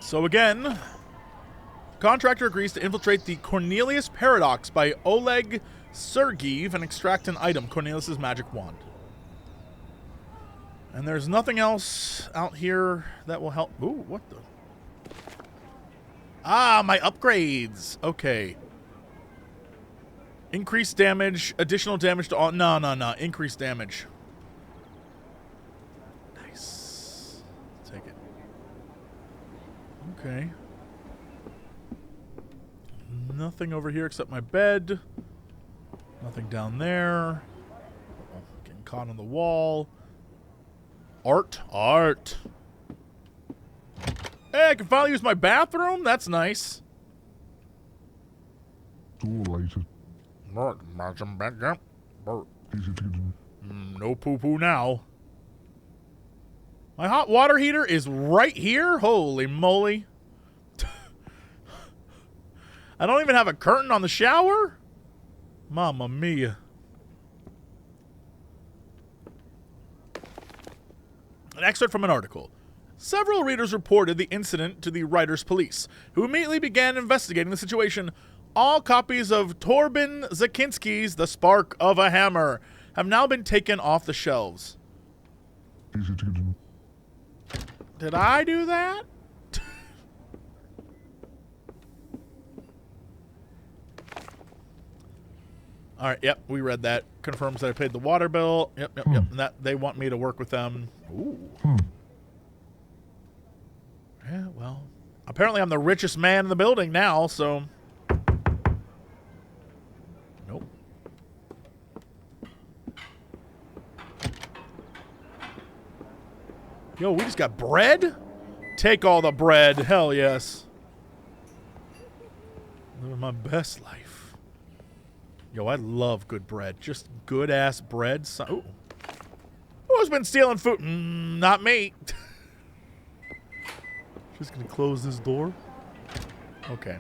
So again, contractor agrees to infiltrate the Cornelius Paradox by Oleg Sergeev and extract an item, Cornelius's magic wand. And there's nothing else out here that will help. Ooh, what the? Ah, my upgrades. Okay. Increased damage, additional damage to all. No. Increased damage. Nice. Take it. Okay. Nothing over here except my bed. Nothing down there. Uh-oh, getting caught on the wall. Art. Hey, I can finally use my bathroom? That's nice. No poo-poo now. My hot water heater is right here? Holy moly. I don't even have a curtain on the shower? Mamma mia. An excerpt from an article. Several readers reported the incident to the writer's police, who immediately began investigating the situation. All copies of Torben Zakinski's The Spark of a Hammer have now been taken off the shelves. Did I do that? All right, yep, we read that. Confirms that I paid the water bill. Yep. And that they want me to work with them. Ooh. Yeah, well, apparently I'm the richest man in the building now, so. Nope. Yo, we just got bread? Take all the bread. Hell yes. Living my best life. Yo, I love good bread. Just good-ass bread. So, who's been stealing food? Not me. Just gonna close this door. Okay.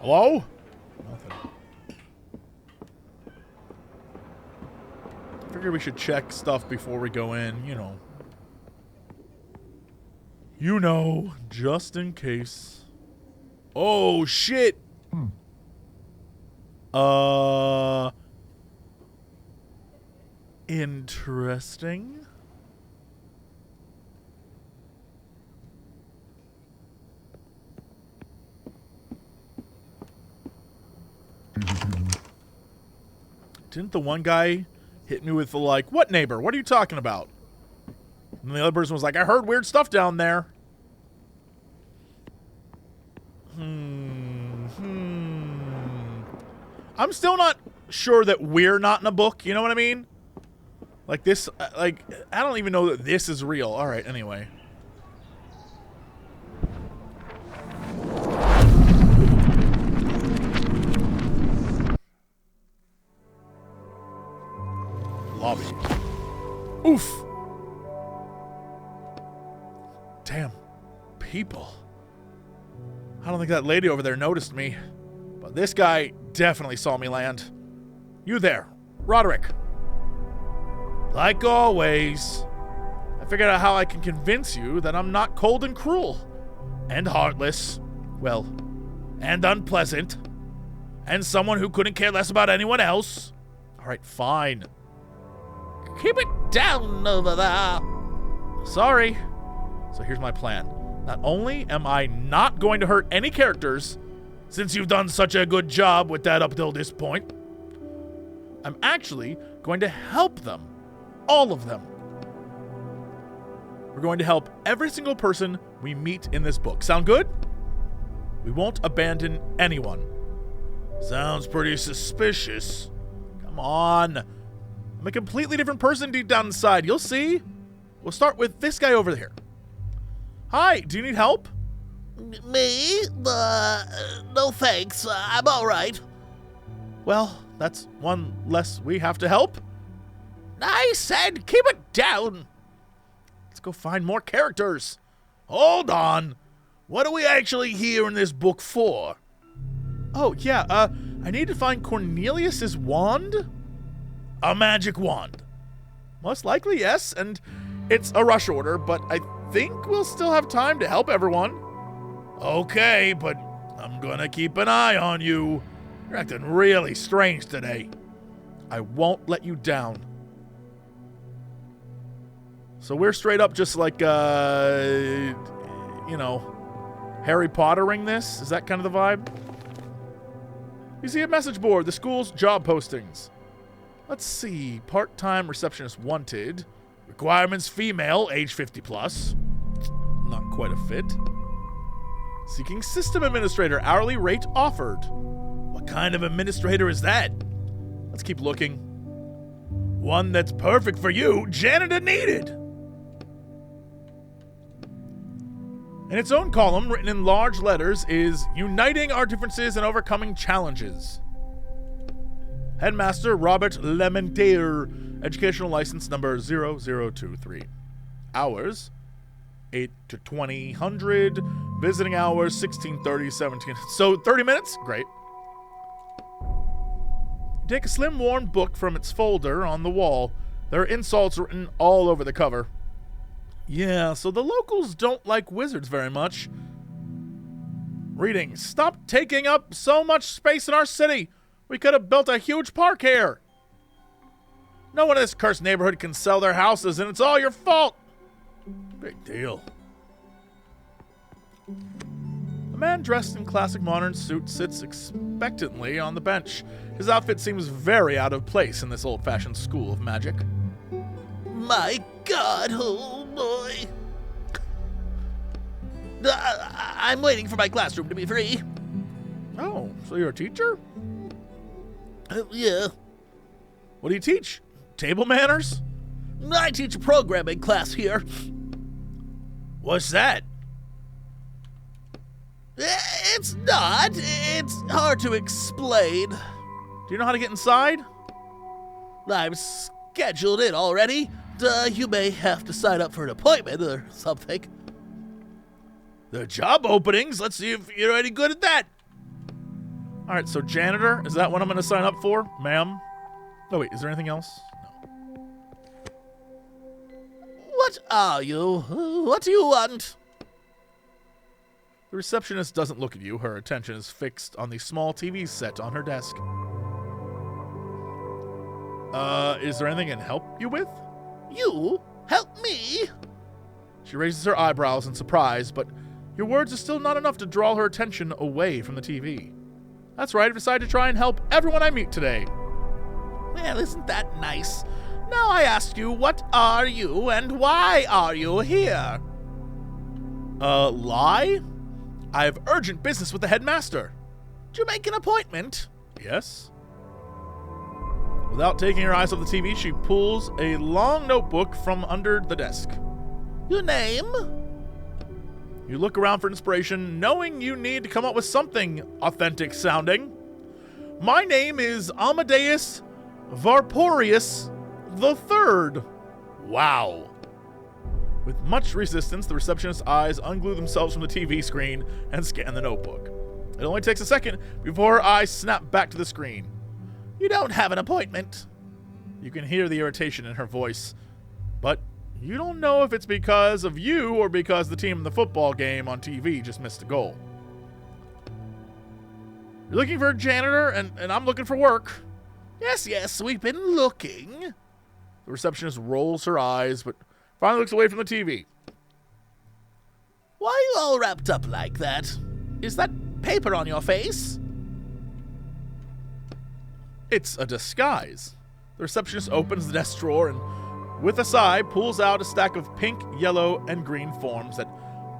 Hello? Nothing. I figured we should check stuff before we go in, you know. You know, just in case. Oh, shit! Interesting. Didn't the one guy hit me with the, like, what neighbor? What are you talking about? And the other person was like, I heard weird stuff down there. I'm still not sure that we're not in a book, you know what I mean? Like this, like, I don't even know that this is real. All right, anyway. Lobby. Oof. Damn. People. I don't think that lady over there noticed me. But this guy definitely saw me land. You there, Roderick. Like always, I figured out how I can convince you that I'm not cold and cruel. And heartless. Well, and unpleasant. And someone who couldn't care less about anyone else. Alright, fine. Keep it down over there. Sorry. So here's my plan. Not only am I not going to hurt any characters, since you've done such a good job with that up till this point, I'm actually going to help them. All of them. We're going to help every single person we meet in this book. Sound good? We won't abandon anyone. Sounds pretty suspicious. Come on. I'm a completely different person deep down inside. You'll see. We'll start with this guy over here. Hi, do you need help? Me? No thanks. I'm all right. Well, that's one less we have to help. I said keep it down. Let's go find more characters. Hold on. What are we actually here in this book for? Oh, yeah, I need to find Cornelius's wand? A magic wand. Most likely, yes, and It's a rush order, but I think we'll still have time to help everyone. Okay, but I'm gonna keep an eye on you. You're acting really strange today. I won't let you down. So we're straight up just like, Harry Pottering this? Is that kind of the vibe? You see a message board, the school's job postings. Let's see, part-time receptionist wanted. Requirements female, age 50 plus. Not quite a fit. Seeking system administrator, hourly rate offered. What kind of administrator is that? Let's keep looking. One that's perfect for you, janitor needed. In its own column, written in large letters, is Uniting Our Differences and Overcoming Challenges. Headmaster Robert Lementaire, educational license number 0023. Hours, 8 to 2000. Visiting hours, 16:30, 17. So 30 minutes? Great. Take a slim, worn book from its folder on the wall. There are insults written all over the cover. Yeah, so the locals don't like wizards very much. Reading, stop taking up so much space in our city. We could have built a huge park here. No one in this cursed neighborhood can sell their houses, and it's all your fault. Big deal. A man dressed in classic modern suit sits expectantly on the bench. His outfit seems very out of place in this old-fashioned school of magic. My God, oh boy. I'm waiting for my classroom to be free. Oh, so you're a teacher? Yeah. What do you teach? Table manners? I teach a programming class here. What's that? It's not. It's hard to explain. Do you know how to get inside? I'm scheduled in already. You may have to sign up for an appointment or something. The job openings? Let's see if you're any good at that. All right, so janitor, is that what I'm going to sign up for, ma'am? Oh, wait, is there anything else? No. What are you? What do you want? The receptionist doesn't look at you. Her attention is fixed on the small TV set on her desk. Is there anything I can help you with? You? Help me? She raises her eyebrows in surprise, but your words are still not enough to draw her attention away from the TV. That's right, I've decided to try and help everyone I meet today. Well, isn't that nice? Now I ask you, what are you and why are you here? Lie? I have urgent business with the headmaster. Did you make an appointment? Yes. Without taking her eyes off the TV, she pulls a long notebook from under the desk. Your name? You look around for inspiration, knowing you need to come up with something authentic sounding. My name is Amadeus Varporius III. Wow. With much resistance, the receptionist's eyes unglue themselves from the TV screen and scan the notebook. It only takes a second before her eyes snap back to the screen. You don't have an appointment. You can hear the irritation in her voice, but you don't know if it's because of you or because the team in the football game on TV just missed a goal. You're looking for a janitor, and I'm looking for work. Yes, we've been looking. The receptionist rolls her eyes, but finally looks away from the TV. Why are you all wrapped up like that? Is that paper on your face? It's a disguise. The receptionist opens the desk drawer and, with a sigh, pulls out a stack of pink, yellow, and green forms that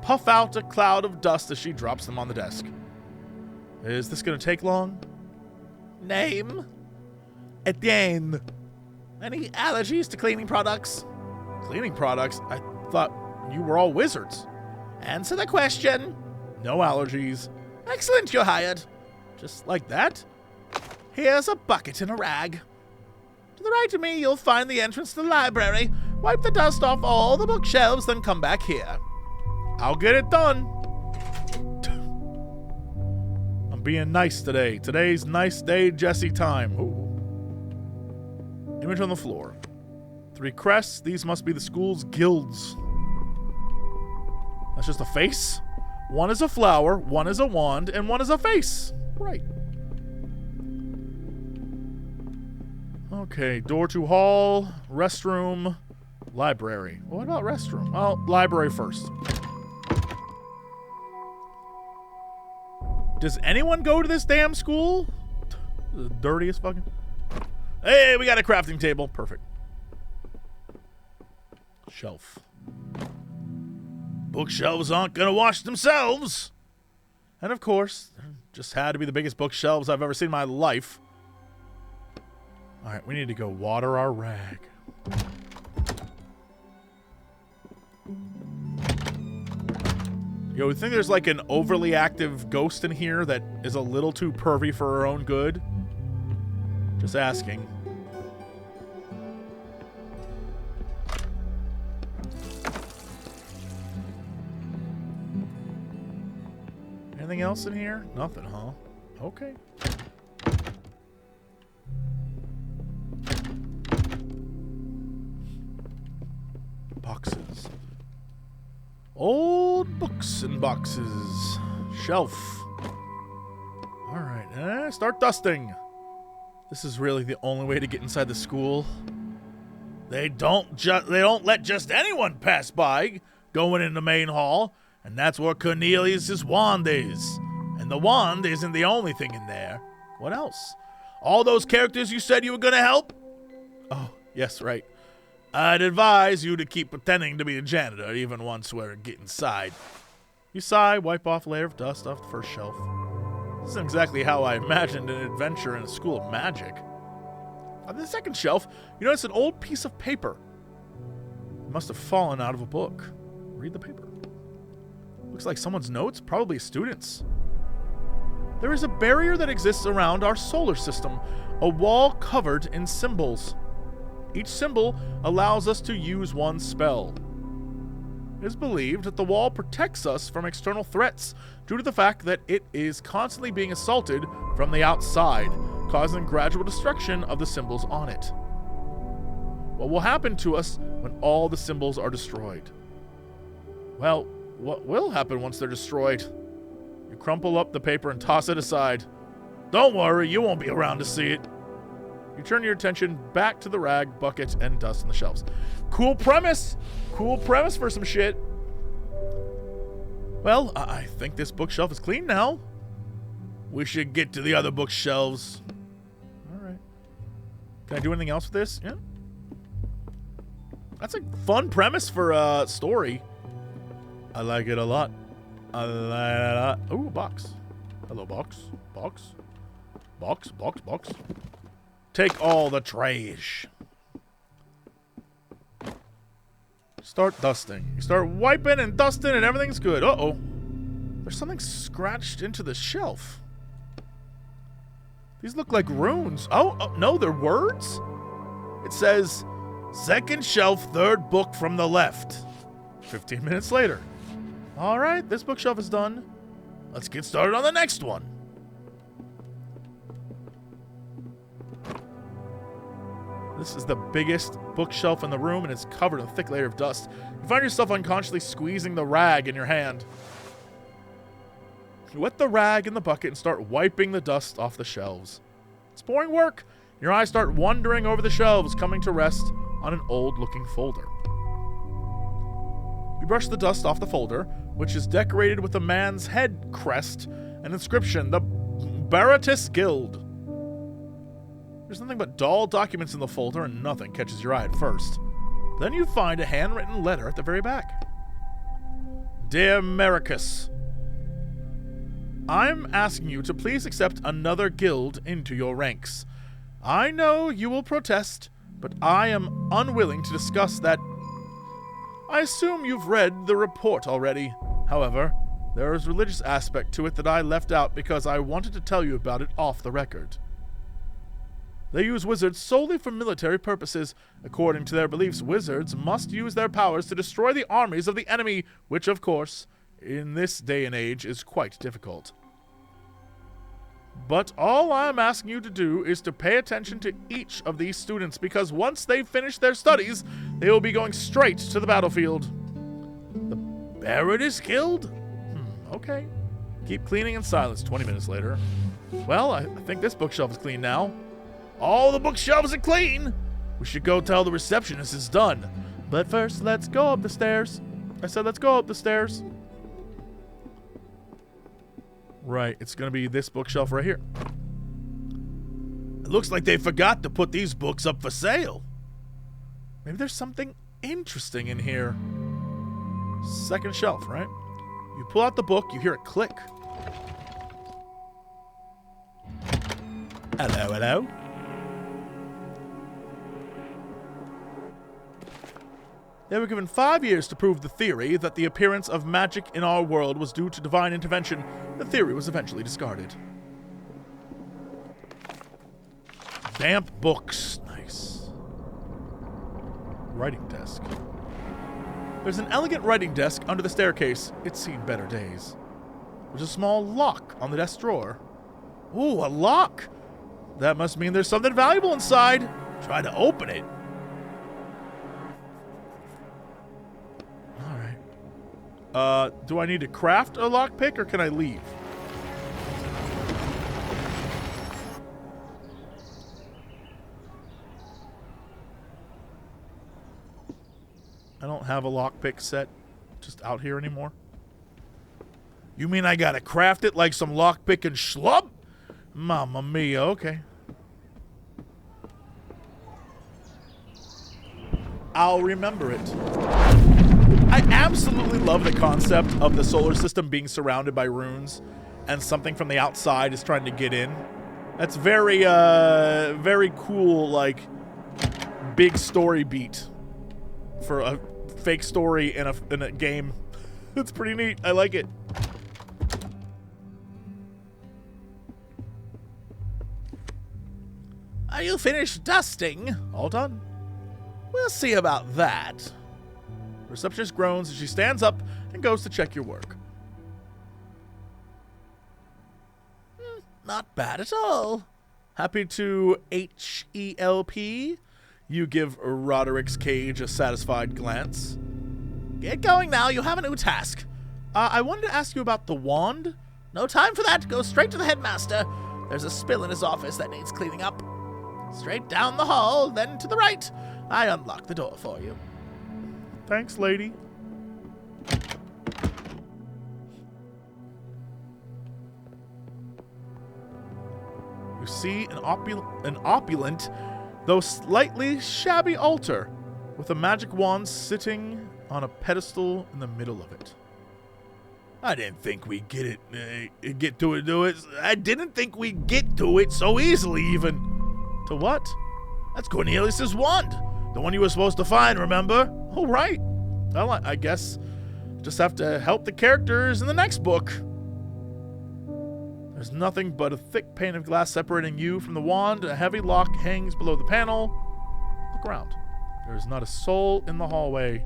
puff out a cloud of dust as she drops them on the desk. Is this going to take long? Name? Etienne. Any allergies to cleaning products? Cleaning products? I thought you were all wizards. Answer the question. No allergies. Excellent, you're hired. Just like that? Here's a bucket and a rag. To the right of me, you'll find the entrance to the library. Wipe the dust off all the bookshelves, then come back here. I'll get it done. I'm being nice today. Today's nice day, Jesse time. Ooh. Image on the floor. 3 crests. These must be the school's guilds. That's just a face? One is a flower, one is a wand, and one is a face. Right. Okay, door to hall, restroom, library. What about restroom? Well, library first. Does anyone go to this damn school? The dirtiest fucking... Hey, we got a crafting table. Perfect. Shelf. Bookshelves aren't gonna wash themselves. And of course, just had to be the biggest bookshelves I've ever seen in my life. Alright, we need to go water our rag. Yo, you think there's like an overly active ghost in here that is a little too pervy for her own good? Just asking. Anything else in here? Nothing, huh? Okay. Boxes. Old books and boxes. Shelf. Alright, start dusting. This is really the only way to get inside the school. They don't let just anyone pass by going in the main hall, and that's where Cornelius' wand is. And the wand isn't the only thing in there. What else? All those characters you said you were gonna help? Oh, yes, right. I'd advise you to keep pretending to be a janitor even once we get inside. You sigh, wipe off a layer of dust off the first shelf. This isn't exactly how I imagined an adventure in a school of magic. On the second shelf, you notice an old piece of paper. It must have fallen out of a book. Read the paper. Looks like someone's notes, probably a student's. There is a barrier that exists around our solar system, a wall covered in symbols. Each symbol allows us to use one spell. It is believed that the wall protects us from external threats due to the fact that it is constantly being assaulted from the outside, causing gradual destruction of the symbols on it. What will happen to us when all the symbols are destroyed? Well, what will happen once they're destroyed? You crumple up the paper and toss it aside. Don't worry, you won't be around to see it. You turn your attention back to the rag, bucket, and dust on the shelves. Cool premise! Cool premise for some shit. Well, I think this bookshelf is clean now. We should get to the other bookshelves. Alright. Can I do anything else with this? Yeah. That's a fun premise for a story. I like it a lot. I like it a lot. Ooh, box. Hello, box. Box. Box, box, box. Take all the trash. Start dusting. You start wiping and dusting and everything's good. Uh-oh. There's something scratched into the shelf. These look like runes. Oh, no, they're words? It says, second shelf, third book from the left. 15 minutes later. All right, this bookshelf is done. Let's get started on the next one. This is the biggest bookshelf in the room, and it's covered in a thick layer of dust. You find yourself unconsciously squeezing the rag in your hand. You wet the rag in the bucket and start wiping the dust off the shelves. It's boring work. Your eyes start wandering over the shelves, coming to rest on an old-looking folder. You brush the dust off the folder, which is decorated with a man's head crest, an inscription, the Baratus Guild. There's nothing but dull documents in the folder, and nothing catches your eye at first. Then you find a handwritten letter at the very back. Dear Maricus, I'm asking you to please accept another guild into your ranks. I know you will protest, but I am unwilling to discuss that. I assume you've read the report already. However, there is a religious aspect to it that I left out because I wanted to tell you about it off the record. They use wizards solely for military purposes. According to their beliefs, wizards must use their powers to destroy the armies of the enemy, which, of course, in this day and age is quite difficult. But all I'm asking you to do is to pay attention to each of these students, because once they've finished their studies, they will be going straight to the battlefield. The Baron is killed? Okay. Keep cleaning in silence. 20 minutes later. Well, I think this bookshelf is clean now. All the bookshelves are clean! We should go tell the receptionist it's done. But first, let's go up the stairs. I said let's go up the stairs. Right, it's going to be this bookshelf right here. It looks like they forgot to put these books up for sale. Maybe there's something interesting in here. Second shelf, right? You pull out the book, you hear it click. Hello, hello. They were given 5 years to prove the theory that the appearance of magic in our world was due to divine intervention. The theory was eventually discarded. Damp books. Nice. Writing desk. There's an elegant writing desk under the staircase. It's seen better days. There's a small lock on the desk drawer. Ooh, a lock! That must mean there's something valuable inside. Try to open it. Do I need to craft a lockpick, or can I leave? I don't have a lockpick set just out here anymore. You mean I gotta craft it like some lockpicking schlub? Mamma mia, okay. I'll remember it. I absolutely love the concept of the solar system being surrounded by runes and something from the outside is trying to get in. That's very, very cool, like, big story beat for a fake story in a game. It's pretty neat. I like it. Are you finished dusting? All done. We'll see about that. The receptionist groans as she stands up and goes to check your work. Not bad at all. Happy to HELP? You give Roderick's cage a satisfied glance. Get going now. You have a new task. I wanted to ask you about the wand. No time for that. Go straight to the headmaster. There's a spill in his office that needs cleaning up. Straight down the hall, then to the right. I unlocked the door for you. Thanks, lady. You see an opulent, though slightly shabby altar with a magic wand sitting on a pedestal in the middle of it. I didn't think we'd get to it. I didn't think we'd get to it so easily, even. To what? That's Cornelius's wand. The one you were supposed to find, remember? Oh, right. Well, I guess just have to help the characters in the next book. There's nothing but a thick pane of glass separating you from the wand. A heavy lock hangs below the panel. Look around. There is not a soul in the hallway.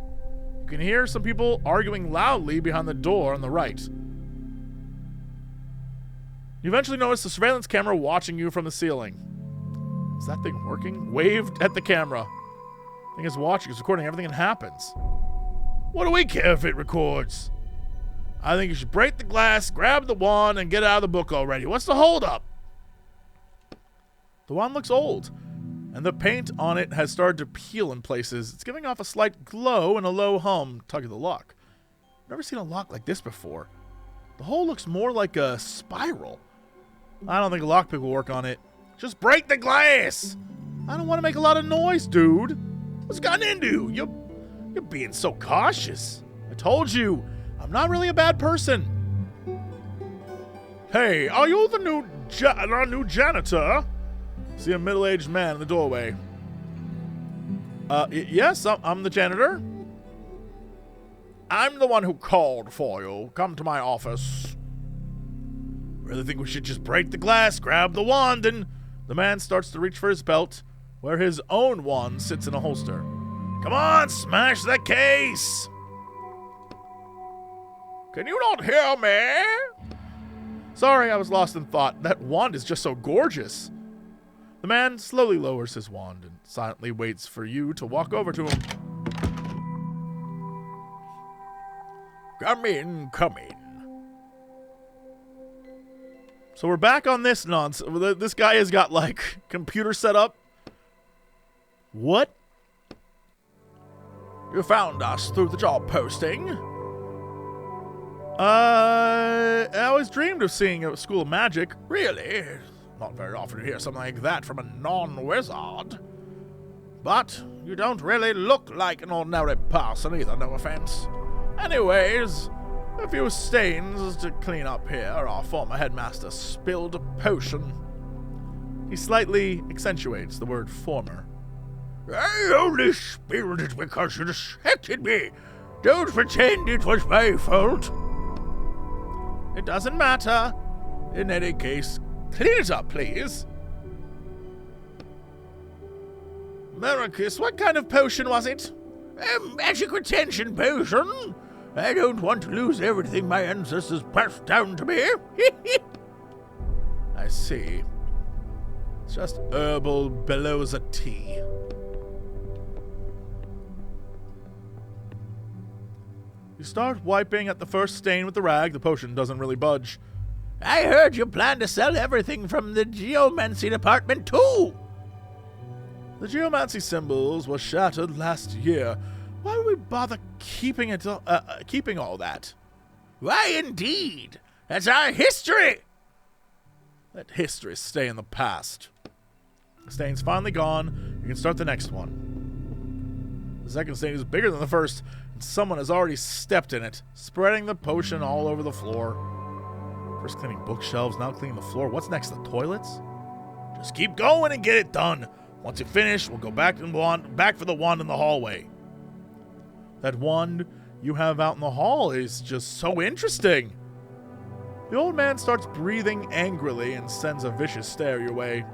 You can hear some people arguing loudly behind the door on the right. You eventually notice the surveillance camera watching you from the ceiling. Is that thing working? Waved at the camera. Thing is watching. It's recording everything that happens. What do we care if it records? I think you should break the glass, grab the wand, and get out of the book already. What's the holdup? The wand looks old, and the paint on it has started to peel in places. It's giving off a slight glow and a low hum. Tug of the lock. I've never seen a lock like this before. The hole looks more like a spiral. I don't think a lockpick will work on it. Just break the glass! I don't want to make a lot of noise, dude. What's gotten into you? You're being so cautious. I told you, I'm not really a bad person. Hey, are you the new janitor? See a middle-aged man in the doorway. Yes, I'm the janitor. I'm the one who called for you. Come to my office. Really think we should just break the glass, grab the wand, and... The man starts to reach for his belt, where his own wand sits in a holster. Come on, smash that case! Can you not hear me? Sorry, I was lost in thought. That wand is just so gorgeous. The man slowly lowers his wand and silently waits for you to walk over to him. Come in, come in. So we're back on this nonsense. This guy has got, like, computer set up. What? You found us through the job posting? I always dreamed of seeing a school of magic. Really? Not very often to hear something like that from a non-wizard. But you don't really look like an ordinary person either, no offense. Anyways, a few stains to clean up here. Our former headmaster spilled a potion. He slightly accentuates the word former. I only spilled it because you distracted me. Don't pretend it was my fault. It doesn't matter. In any case, clean it up, please. Maricus, what kind of potion was it? A magic retention potion. I don't want to lose everything my ancestors passed down to me. I see. It's just herbal bellows a tea. You start wiping at the first stain with the rag. The potion doesn't really budge. I heard you plan to sell everything from the geomancy department, too. The geomancy symbols were shattered last year. Why would we bother keeping it, keeping all that? Why, indeed. That's our history. Let history stay in the past. The stain's finally gone. You can start the next one. The second stain is bigger than the first, and someone has already stepped in it, spreading the potion all over the floor. First cleaning bookshelves, now cleaning the floor. What's next, the toilets? Just keep going and get it done. Once you finish, we'll go back for the wand in the hallway. That wand you have out in the hall is just so interesting. The old man starts breathing angrily and sends a vicious stare your way.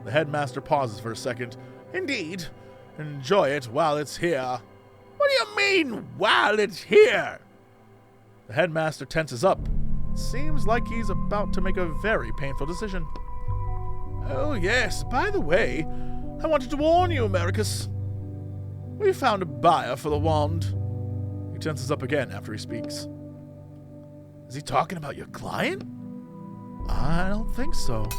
The headmaster pauses for a second. Indeed. Enjoy it while it's here. What do you mean, while it's here? The headmaster tenses up. Seems like he's about to make a very painful decision. Oh, yes. By the way, I wanted to warn you, Maricus. We found a buyer for the wand. He tenses up again after he speaks. Is he talking about your client? I don't think so.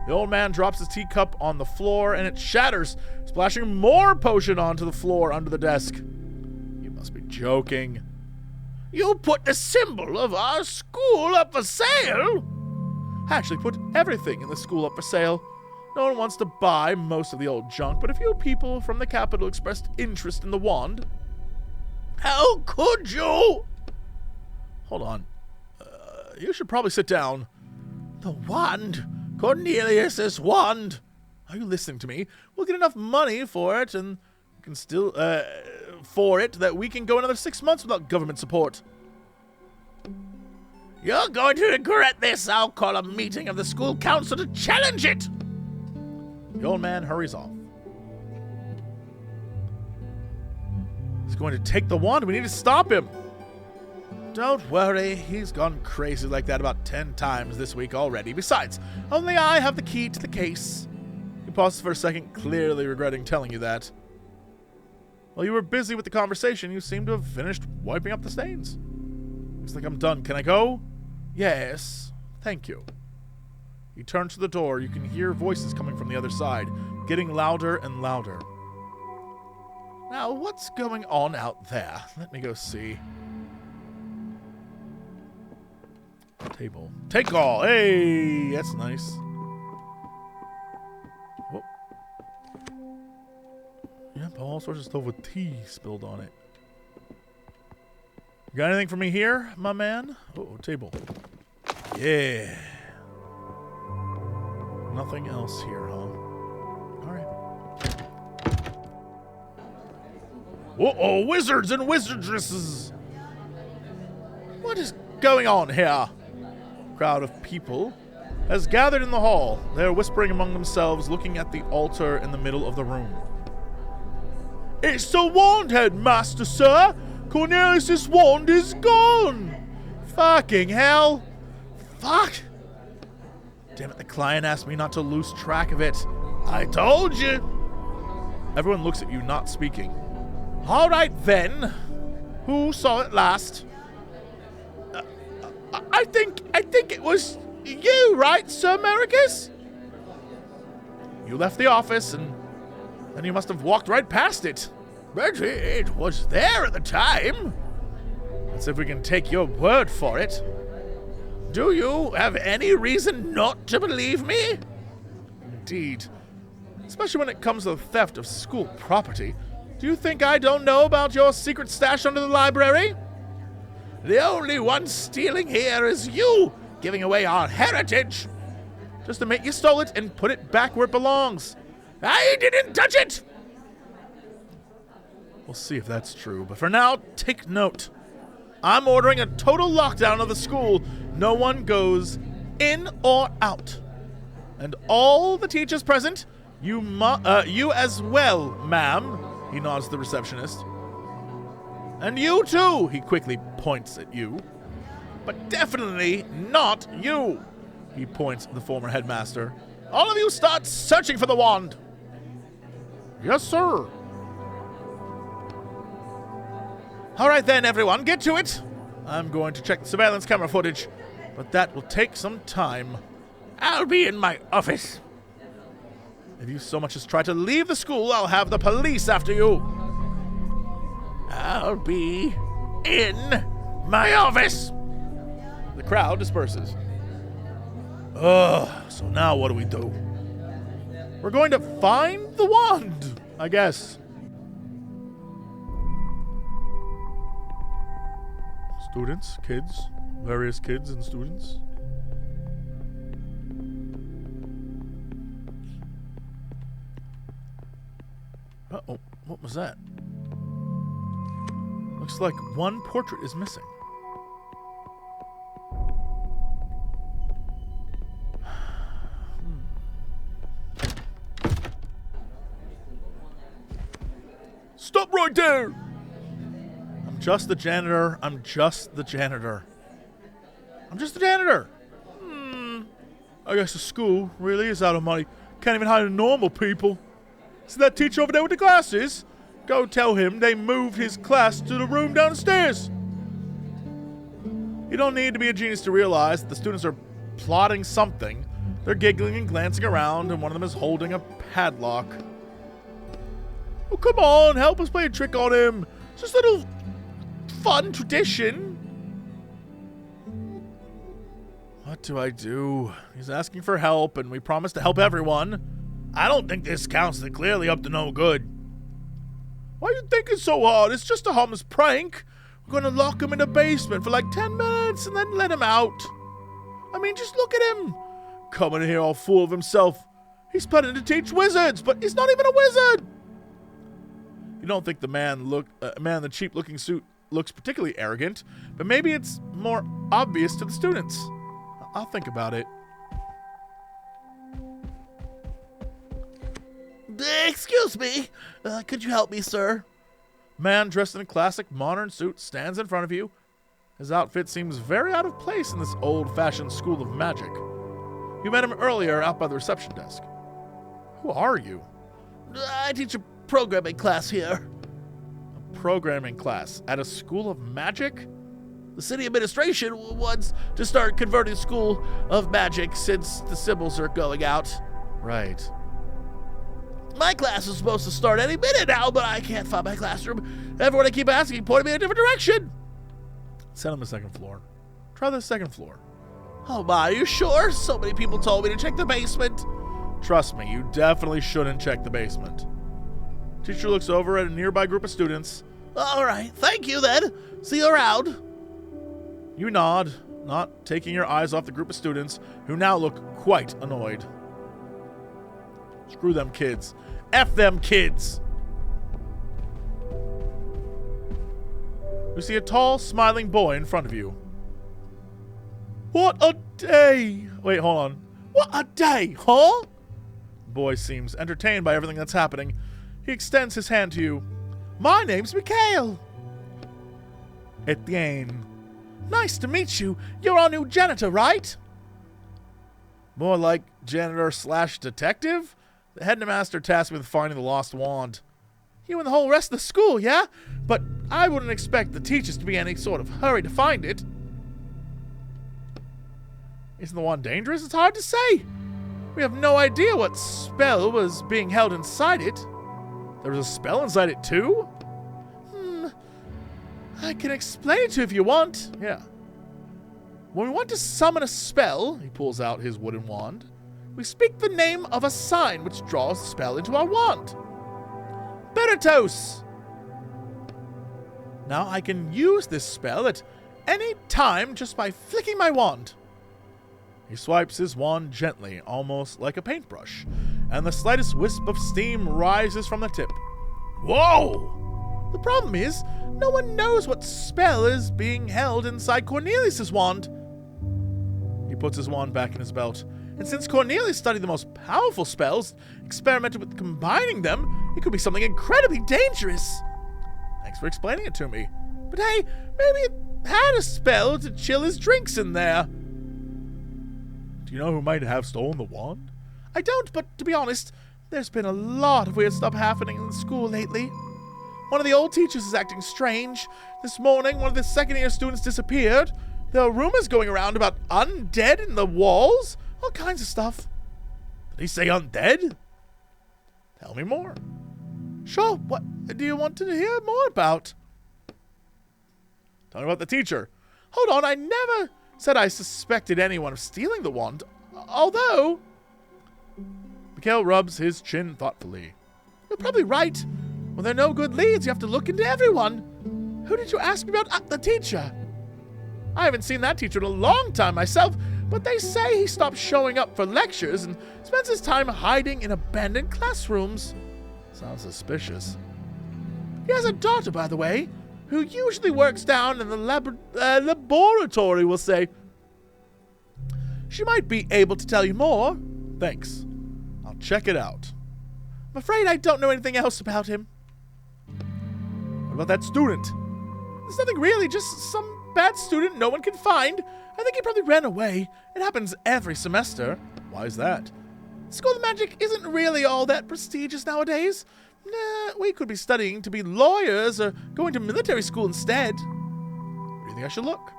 The old man drops his teacup on the floor and it shatters, splashing more potion onto the floor under the desk. You must be joking. You put the symbol of our school up for sale? I actually put everything in the school up for sale. No one wants to buy most of the old junk, but a few people from the capital expressed interest in the wand. How could you? Hold on. You should probably sit down. The wand? Cornelius's wand? Are you listening to me? We'll get enough money for it, and can still, for it, that we can go another 6 months without government support. You're going to regret this. I'll call a meeting of the school council to challenge it. The old man hurries off. He's going to take the wand. We need to stop him. Don't worry. He's gone crazy like that about 10 times this week already. Besides, only I have the key to the case. He pauses for a second, clearly regretting telling you that. While you were busy with the conversation, you seem to have finished wiping up the stains. Looks like I'm done. Can I go? Yes. Thank you. You turn to the door. You can hear voices coming from the other side, getting louder and louder. Now, what's going on out there? Let me go see. Table. Take all. Hey, that's nice. Whoop. Yep, all sorts of stuff with tea spilled on it. You got anything for me here, my man? Oh, table. Yeah. Nothing else here, huh? Alright. Uh-oh, wizards and wizardresses! What is going on here? A crowd of people has gathered in the hall. They are whispering among themselves, looking at the altar in the middle of the room. It's the wand, headmaster, sir! Cornelius' wand is gone! Fucking hell! Fuck! Damn it, the client asked me not to lose track of it. I told you! Everyone looks at you, not speaking. All right, then. Who saw it last? I think it was you, right, Sir Maricus? You left the office, and then you must have walked right past it. But it was there at the time. Let's see if we can take your word for it. Do you have any reason not to believe me? Indeed. Especially when it comes to the theft of school property. Do you think I don't know about your secret stash under the library? The only one stealing here is you, giving away our heritage. Just admit you stole it and put it back where it belongs. I didn't touch it! We'll see if that's true, but for now, take note. I'm ordering a total lockdown of the school. No one goes in or out. And all the teachers present, you as well, ma'am, he nods to the receptionist. And you too, he quickly points at you. But definitely not you, he points at the former headmaster. All of you start searching for the wand. Yes, sir. All right then, everyone, get to it. I'm going to check the surveillance camera footage, but that will take some time. I'll be in my office. If you so much as try to leave the school, I'll have the police after you. I'll be in my office. The crowd disperses. So now what do? We're going to find the wand, I guess. Students, kids, various kids and students. Uh-oh, what was that? Looks like one portrait is missing. Stop right there! I'm just the janitor. I'm just the janitor. I guess the school really is out of money. Can't even hire normal people. See that teacher over there with the glasses? Go tell him they moved his class to the room downstairs. You don't need to be a genius to realize that the students are plotting something. They're giggling and glancing around, and one of them is holding a padlock. Oh, come on, help us play a trick on him. It's just a little fun tradition. What do I do? He's asking for help, and we promised to help everyone. I don't think this counts. They're clearly up to no good. Why are you thinking so hard? It's just a harmless prank. We're going to lock him in the basement for like 10 minutes and then let him out. I mean, just look at him. Coming in here all full of himself. He's planning to teach wizards, but he's not even a wizard. You don't think the man in the cheap-looking suit looks particularly arrogant, but maybe it's more obvious to the students. I'll think about it. Excuse me. Could you help me, sir? Man dressed in a classic modern suit stands in front of you. His outfit seems very out of place in this old-fashioned school of magic. You met him earlier out by the reception desk. Who are you? I teach a programming class here. A programming class at a school of magic? The city administration wants to start converting school of magic since the symbols are going out. Right. My class is supposed to start any minute now, but I can't find my classroom. Everyone I keep asking pointing me in a different direction. Send him to the second floor. Try the second floor. Oh my, are you sure? So many people told me to check the basement. Trust me, you definitely shouldn't check the basement. Teacher looks over at a nearby group of students. All right, thank you then. See you around. You nod, not taking your eyes off the group of students, who now look quite annoyed. Screw them kids. F them kids! You see a tall, smiling boy in front of you. What a day! Wait, hold on. What a day, huh? The boy seems entertained by everything that's happening. He extends his hand to you. My name's Mikhail. Etienne. Nice to meet you. You're our new janitor, right? More like janitor/detective? The headmaster tasked me with finding the lost wand. You and the whole rest of the school, yeah? But I wouldn't expect the teachers to be in any sort of hurry to find it. Isn't the wand dangerous? It's hard to say. We have no idea what spell was being held inside it. There was a spell inside it too? I can explain it to you if you want. Yeah. When we want to summon a spell, He pulls out his wooden wand. we speak the name of a sign which draws the spell into our wand. Beratos! Now I can use this spell at any time just by flicking my wand. He swipes his wand gently, almost like a paintbrush, and the slightest wisp of steam rises from the tip. Whoa! The problem is, no one knows what spell is being held inside Cornelius's wand. He puts his wand back in his belt. And since Cornelius studied the most powerful spells, experimented with combining them, it could be something incredibly dangerous. Thanks for explaining it to me. But hey, maybe it had a spell to chill his drinks in there. Do you know who might have stolen the wand? I don't, but to be honest, there's been a lot of weird stuff happening in the school lately. One of the old teachers is acting strange. This morning, one of the second-year students disappeared. There are rumors going around about undead in the walls. All kinds of stuff. Did he say undead? Tell me more. Sure, what do you want to hear more about? Tell me about the teacher. Hold on, I never said I suspected anyone of stealing the wand. Although... Mikhail rubs his chin thoughtfully. You're probably right. When there are no good leads, you have to look into everyone. Who did you ask me about? The teacher. I haven't seen that teacher in a long time myself, but they say he stopped showing up for lectures and spends his time hiding in abandoned classrooms. Sounds suspicious. He has a daughter, by the way, who usually works down in the laboratory, we'll say. She might be able to tell you more. Thanks. I'll check it out. I'm afraid I don't know anything else about him. What about that student? There's nothing really, just some bad student no one can find. I think he probably ran away. It happens every semester. Why is that? School of Magic isn't really all that prestigious nowadays. Nah, we could be studying to be lawyers or going to military school instead. Where do you think I should look?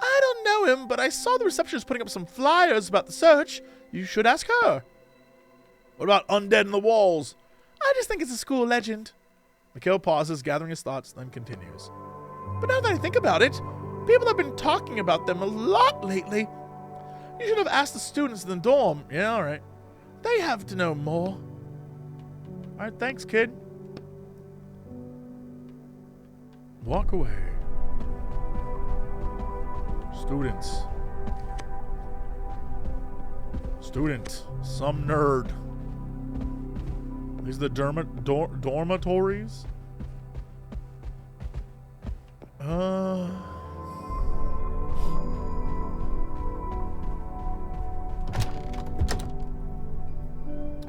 I don't know him, but I saw the receptionist putting up some flyers about the search. You should ask her. What about undead in the walls? I just think it's a school legend. Mikhail pauses, gathering his thoughts, then continues. But now that I think about it, people have been talking about them a lot lately. You should have asked the students in the dorm. Yeah, all right. They have to know more. All right, thanks, kid. Walk away. Students. Student. Some nerd. These are the dormitories?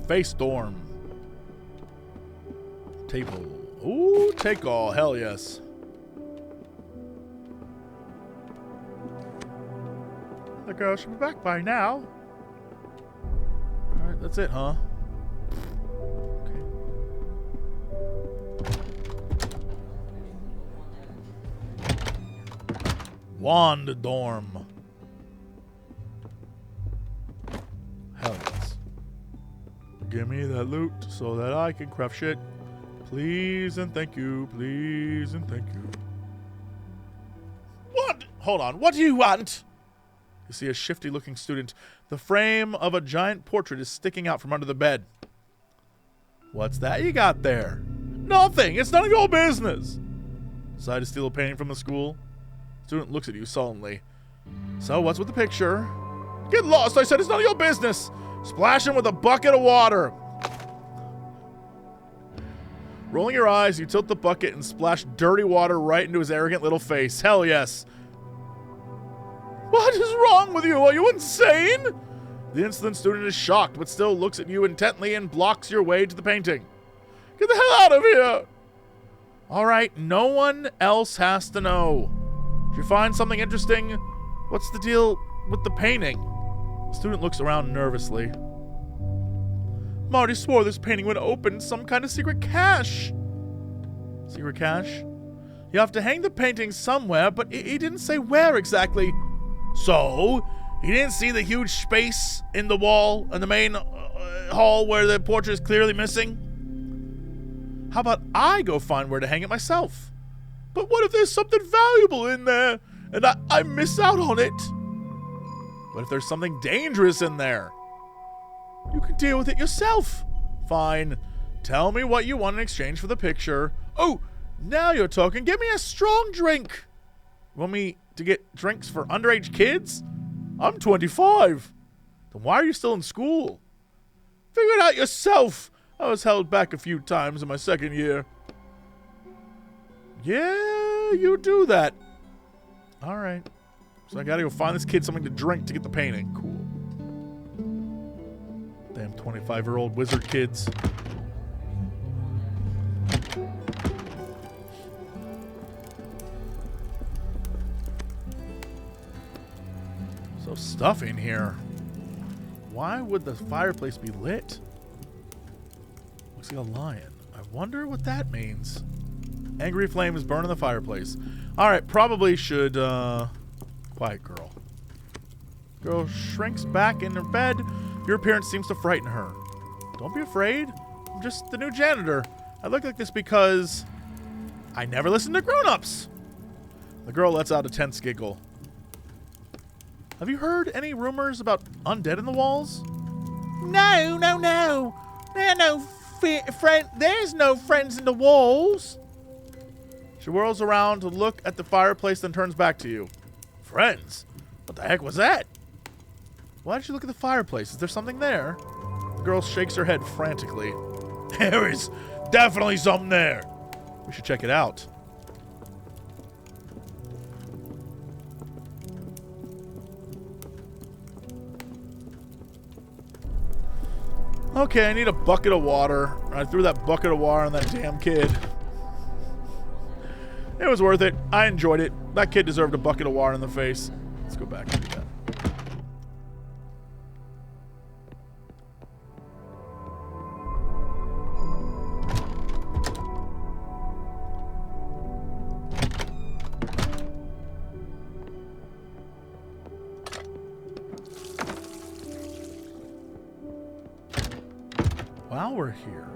Face dorm. Table. Ooh, take all. Hell yes. The girl should be back by now. Alright, that's it, huh? Okay. Wand dorm. Hell yes. Give me that loot so that I can craft shit. Please and thank you. Please and thank you. What? Hold on. What do you want? You see a shifty-looking student. The frame of a giant portrait is sticking out from under the bed. What's that you got there? Nothing. It's none of your business. Decide to steal a painting from the school? Student looks at you sullenly. So, what's with the picture? Get lost, I said. It's none of your business. Splash him with a bucket of water. Rolling your eyes, you tilt the bucket and splash dirty water right into his arrogant little face. Hell yes. What is wrong with you? Are you insane? The insolent student is shocked, but still looks at you intently and blocks your way to the painting. Get the hell out of here. All right, no one else has to know. Did you find something interesting? What's the deal with the painting? Student looks around nervously. Marty swore this painting would open some kind of secret cache. Secret cache? You have to hang the painting somewhere, but he didn't say where exactly. So, he didn't see the huge space in the wall in the main hall where the portrait is clearly missing? How about I go find where to hang it myself? But what if there's something valuable in there and I miss out on it? What if there's something dangerous in there? You can deal with it yourself. Fine. Tell me what you want in exchange for the picture. Oh, now you're talking. Give me a strong drink. You want me to get drinks for underage kids? I'm 25. Then why are you still in school? Figure it out yourself. I was held back a few times in my second year. Yeah, you do that. All right. So I gotta go find this kid something to drink to get the painting. Cool. Damn 25-year-old wizard kids. So stuff in here. Why would the fireplace be lit? Looks like a lion. I wonder what that means. Angry flames burning the fireplace. Alright, probably should, quiet girl. Girl shrinks back in her bed. Your appearance seems to frighten her. Don't be afraid. I'm just the new janitor. I look like this because I never listen to grown-ups. The girl lets out a tense giggle. Have you heard any rumors about undead in the walls? No. There's no friends in the walls. She whirls around to look at the fireplace, then turns back to you. Friends? What the heck was that? Why did you look at the fireplace? Is there something there? The girl shakes her head frantically. There is definitely something there. We should check it out. Okay, I need a bucket of water. I threw that bucket of water on that damn kid. It was worth it. I enjoyed it. That kid deserved a bucket of water in the face. Let's go back and do that. While we're here,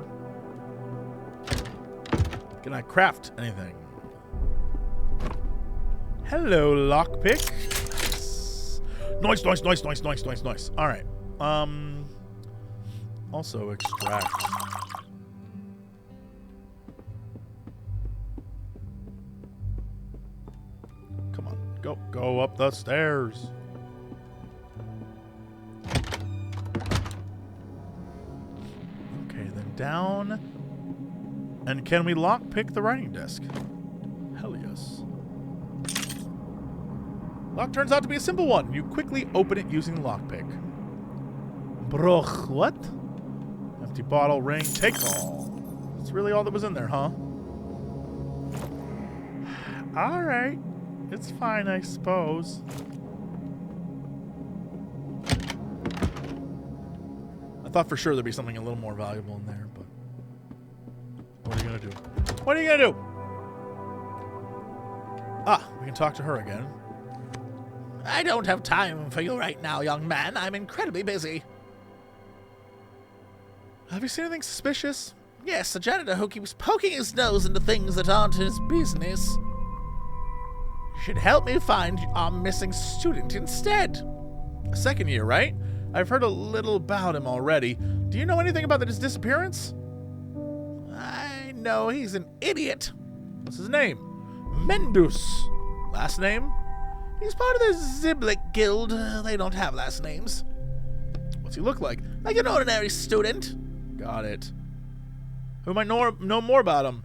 can I craft anything? Hello, lockpick. Nice. All right. Also extract. Come on, go up the stairs. Okay, then down. And can we lockpick the writing desk? Hell yes. Lock turns out to be a simple one. You quickly open it using the lockpick. Bruch, what? Empty bottle, ring, take all. That's really all that was in there, huh? Alright. It's fine, I suppose. I thought for sure there'd be something a little more valuable in there, but... What are you gonna do? What are you gonna do? Ah, we can talk to her again. I don't have time for you right now, young man. I'm incredibly busy. Have you seen anything suspicious? Yes, a janitor who keeps poking his nose into things that aren't his business. You should help me find our missing student instead. Second year, right? I've heard a little about him already. Do you know anything about his disappearance? I know he's an idiot. What's his name? Mendus. Last name? He's part of the Ziblik Guild. They don't have last names. What's he look like? Like an ordinary student. Got it. Who might know more about him?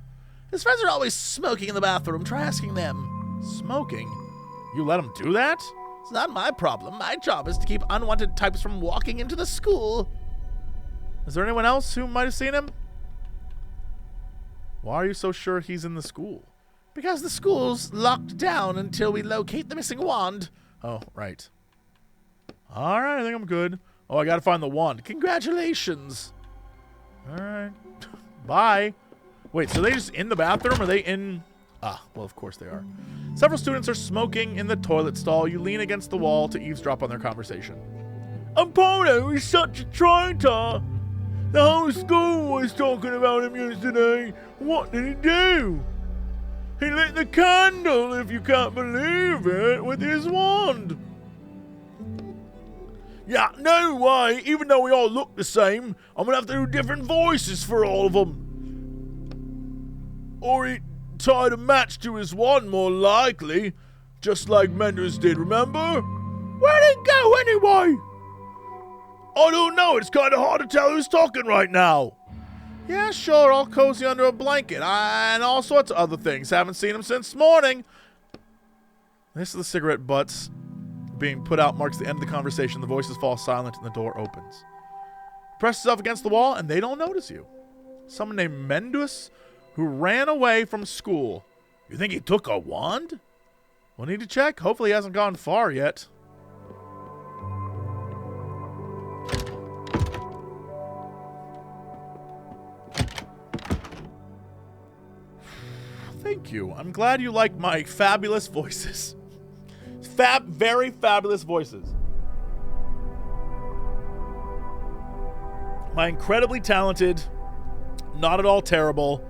His friends are always smoking in the bathroom. Try asking them. Smoking? You let him do that? It's not my problem. My job is to keep unwanted types from walking into the school. Is there anyone else who might have seen him? Why are you so sure he's in the school? Because the school's locked down until we locate the missing wand. Oh, right. All right, I think I'm good. Oh, I got to find the wand. Congratulations. All right. Bye. Wait, so they just in the bathroom? Are they in... Ah, well, of course they are. Several students are smoking in the toilet stall. You lean against the wall to eavesdrop on their conversation. Apollo is such a traitor. The whole school was talking about him yesterday. What did he do? He lit the candle, if you can't believe it, with his wand. Yeah, no way. Even though we all look the same, I'm going to have to do different voices for all of them. Or he tied a match to his wand, more likely. Just like Mendes did, remember? Where'd it go anyway? I don't know. It's kind of hard to tell who's talking right now. Yeah, sure. All cozy under a blanket. And all sorts of other things. Haven't seen him since morning. This is the cigarette butts being put out marks the end of the conversation. The voices fall silent and the door opens. Press yourself against the wall and they don't notice you. Someone named Mendes who ran away from school. You think he took a wand? We'll need to check. Hopefully he hasn't gone far yet. Thank you. I'm glad you like my fabulous voices. Very fabulous voices. My incredibly talented, not at all terrible,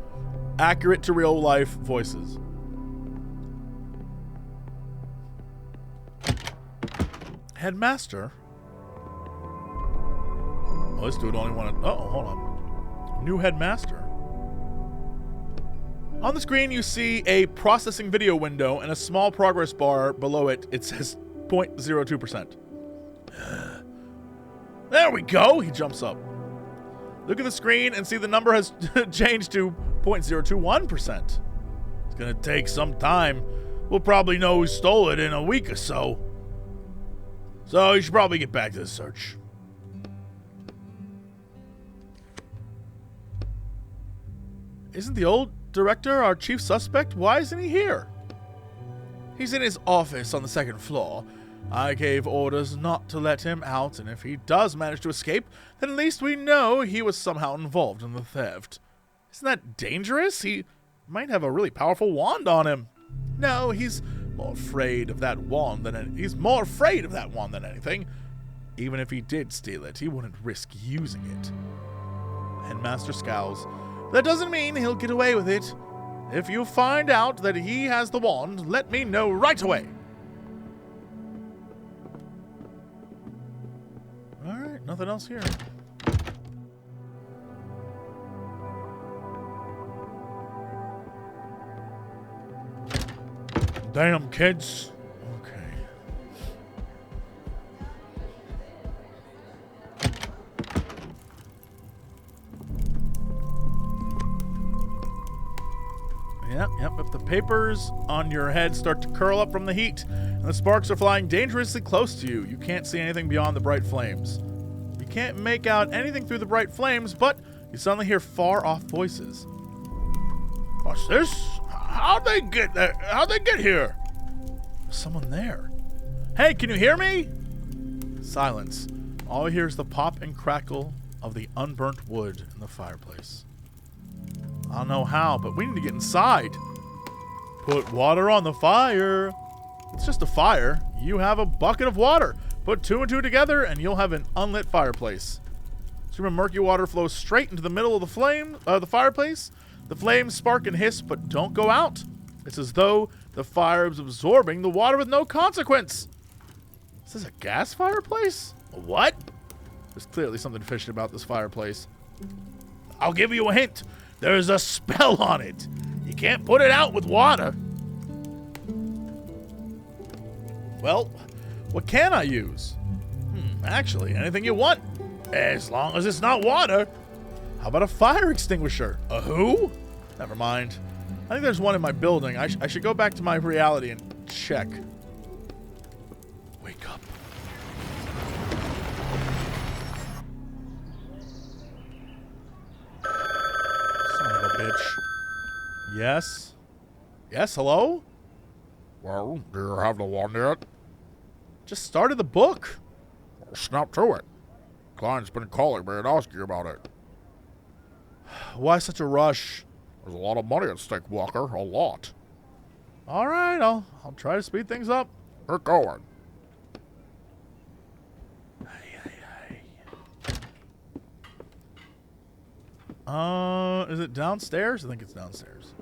accurate to real life voices. Headmaster? Oh, this dude only wanted... Oh, hold on. New headmaster. On the screen, you see a processing video window and a small progress bar below it. It says 0.02%. There we go. He jumps up. Look at the screen and see the number has changed to 0.021%. It's going to take some time. We'll probably know who stole it in a week or so. So you should probably get back to the search. Isn't the old director our chief suspect? Why isn't he here? He's in his office on the second floor. I gave orders not to let him out, and if he does manage to escape, then at least we know he was somehow involved in the theft. Isn't that dangerous? He might have a really powerful wand on him. No, he's more afraid of that wand than anything. Even if he did steal it, he wouldn't risk using it. Headmaster scowls. That doesn't mean he'll get away with it. If you find out that he has the wand, let me know right away. Alright, nothing else here. Damn, kids. Okay. Yep. If the papers on your head start to curl up from the heat and the sparks are flying dangerously close to you, you can't see anything beyond the bright flames. You can't make out anything through the bright flames, but you suddenly hear far-off voices. What's this? How'd they get there? How'd they get here? There's someone there. Hey, can you hear me? Silence. All you hear is the pop and crackle of the unburnt wood in the fireplace. I don't know how, but we need to get inside. Put water on the fire. It's just a fire. You have a bucket of water. Put 2 and 2 together, and you'll have an unlit fireplace. Stream of murky water flows straight into the middle of the fireplace. The flames spark and hiss, but don't go out. It's as though the fire is absorbing the water with no consequence. Is this a gas fireplace? What? There's clearly something fishy about this fireplace. I'll give you a hint. There's a spell on it. You can't put it out with water. Well, what can I use? Actually, anything you want. As long as it's not water. How about a fire extinguisher? A who? Never mind. I think there's one in my building. I should go back to my reality and check. Wake up. Son of a bitch. Yes? Yes, hello? Well, do you have the wand yet? Just started the book. Snap to it. Client's been calling me and asking about it. Why such a rush? There's a lot of money at stake, Walker. A lot. All right, I'll try to speed things up. Get going. Is it downstairs? I think it's downstairs.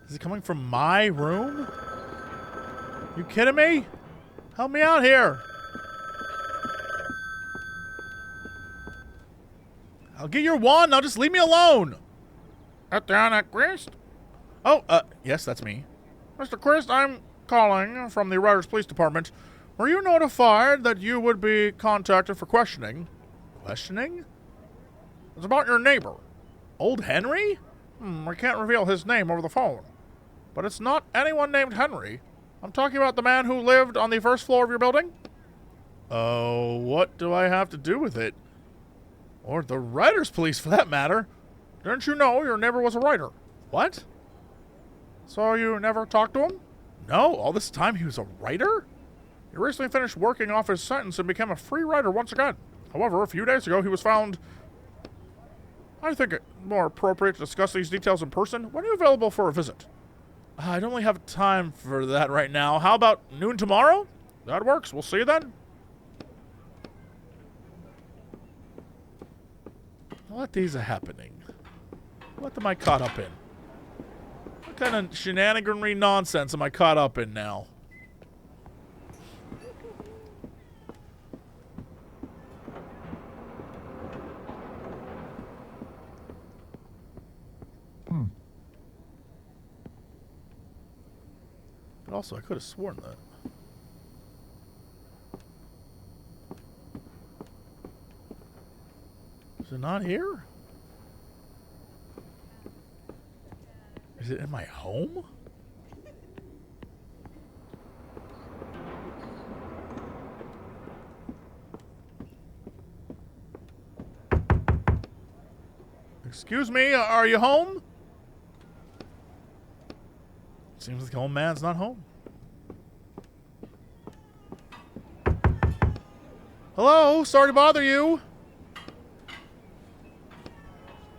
Is it coming from my room? You kidding me? Help me out here. I'll get your wand. Now just leave me alone. Etienne Quist? Oh, yes, that's me. Mr. Quist, I'm calling from the Writers Police Department. Were you notified that you would be contacted for questioning? Questioning? It's about your neighbor. Old Henry? I can't reveal his name over the phone. But it's not anyone named Henry. I'm talking about the man who lived on the first floor of your building. Oh, what do I have to do with it? Or the Writers Police, for that matter. Didn't you know your neighbor was a writer? What? So you never talked to him? No, all this time he was a writer? He recently finished working off his sentence and became a free writer once again. However, a few days ago he was found... I think it more appropriate to discuss these details in person. When are you available for a visit? I don't really have time for that right now. How about noon tomorrow? That works. We'll see you then. What is happening? What am I caught up in? What kind of shenaniganry nonsense am I caught up in now? But also, I could have sworn that. Is it not here? Is it in my home? Excuse me, are you home? Seems like the old man's not home. Hello, sorry to bother you.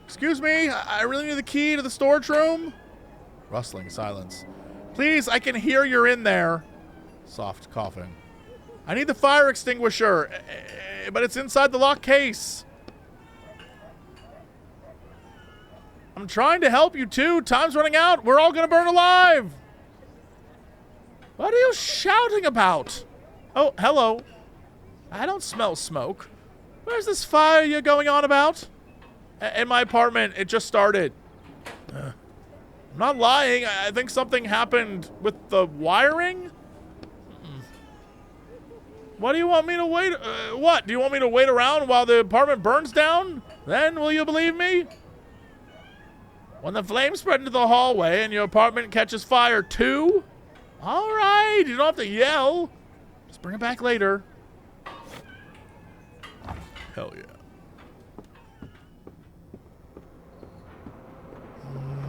Excuse me, I really need the key to the storage room. Rustling silence. Please, I can hear you're in there. Soft coughing. I need the fire extinguisher, but it's inside the locked case. I'm trying to help you too. Time's running out. We're all gonna burn alive. What are you shouting about? Oh, hello. I don't smell smoke. Where's this fire you're going on about? In my apartment. It just started. I'm not lying. I think something happened with the wiring. What do you want me to wait? What? Do you want me to wait around while the apartment burns down? Then will you believe me? When the flames spread into the hallway and your apartment catches fire too? All right, you don't have to yell. Just bring it back later. Hell yeah.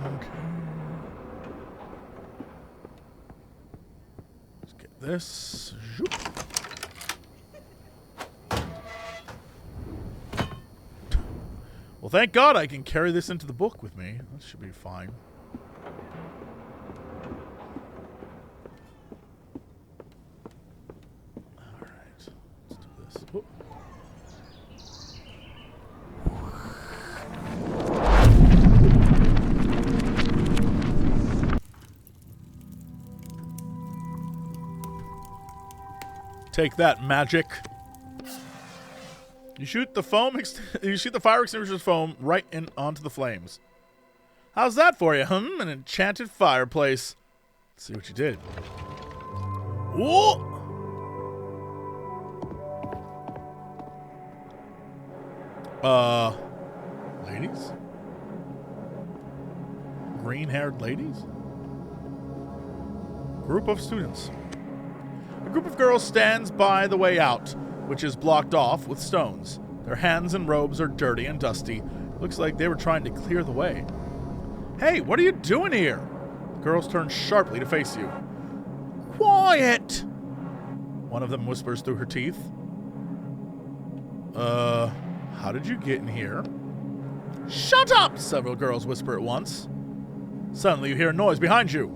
Okay. Let's get this. Zoop. Well, thank God I can carry this into the book with me. That should be fine. All right. Let's do this. Whoop. Take that, magic. You shoot the fire extinguisher's foam right in onto the flames. How's that for you? An enchanted fireplace. Let's see what you did. Whoa! Ladies? Green-haired ladies? Group of students. A group of girls stands by the way out, which is blocked off with stones. Their hands and robes are dirty and dusty. Looks like they were trying to clear the way. Hey, what are you doing here? The girls turn sharply to face you. Quiet! One of them whispers through her teeth. How did you get in here? Shut up! Several girls whisper at once. Suddenly you hear a noise behind you.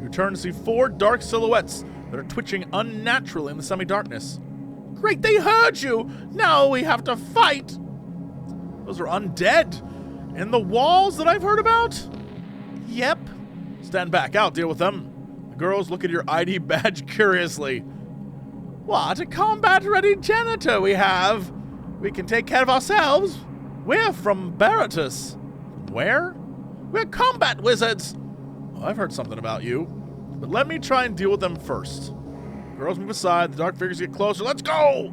You turn to see 4 dark silhouettes that are twitching unnaturally in the semi-darkness. Great, they heard you! Now we have to fight! Those are undead. In the walls that I've heard about? Yep. Stand back, I'll deal with them. The girls look at your ID badge curiously. What a combat-ready janitor we have! We can take care of ourselves. We're from Baratus. Where? We're combat wizards. Well, I've heard something about you. But let me try and deal with them first. Girls move aside, the dark figures get closer. Let's go!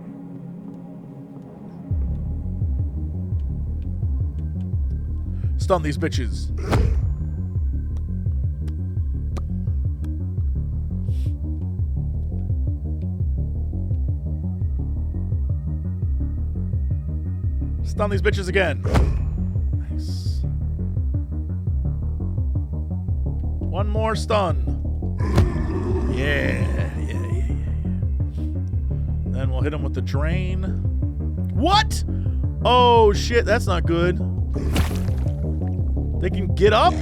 Stun these bitches. Stun these bitches again. Nice. One more stun. Yeah. Then we'll hit him with the drain. What? Oh, shit, that's not good. They can get up?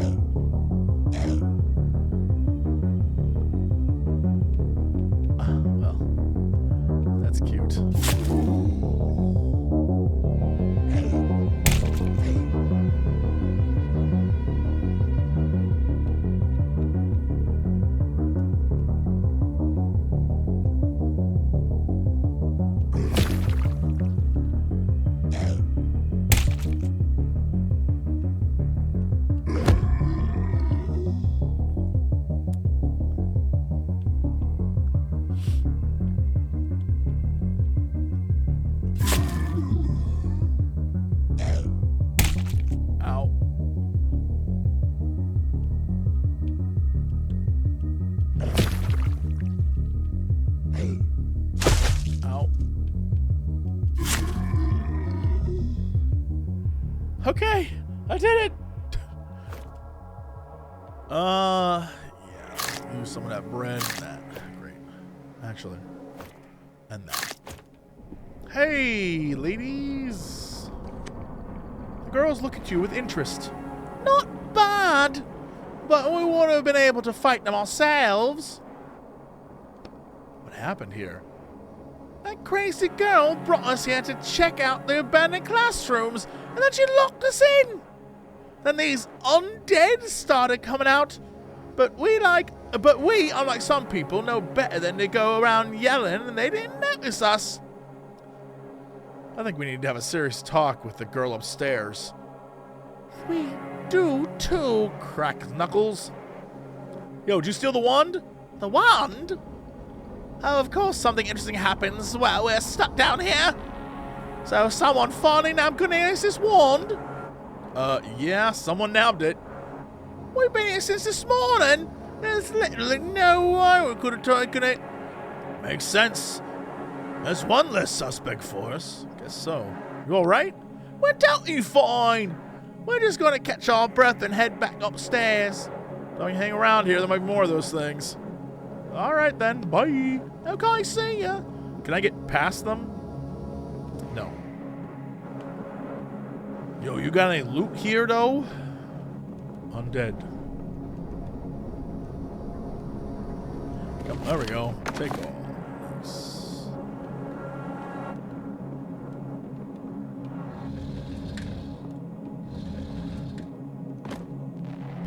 Well, that's cute. Okay, I did it. Yeah, use some of that bread and that. Great. Actually, and that. Hey, ladies. The girls look at you with interest. Not bad, but we would have been able to fight them ourselves. What happened here? That crazy girl brought us here to check out the abandoned classrooms, and then she locked us in. Then these undead started coming out, but we, unlike some people, know better than to go around yelling, and they didn't notice us. I think we need to have a serious talk with the girl upstairs. We do too, crack knuckles. Yo, did you steal the wand? The wand? Oh, of course something interesting happens while we're stuck down here. So someone finally nabbed Cornelius' wand? Yeah, someone nabbed it. We've been here since this morning. There's literally no way we could have taken it. Makes sense. There's one less suspect for us. Guess so. You alright? We're totally fine. We're just gonna catch our breath and head back upstairs. Don't you hang around here, there might be more of those things. Alright then, bye. Okay, see ya. Can I get past them? No. Yo, you got any loot here, though? Undead. Come, there we go. Take all. Nice.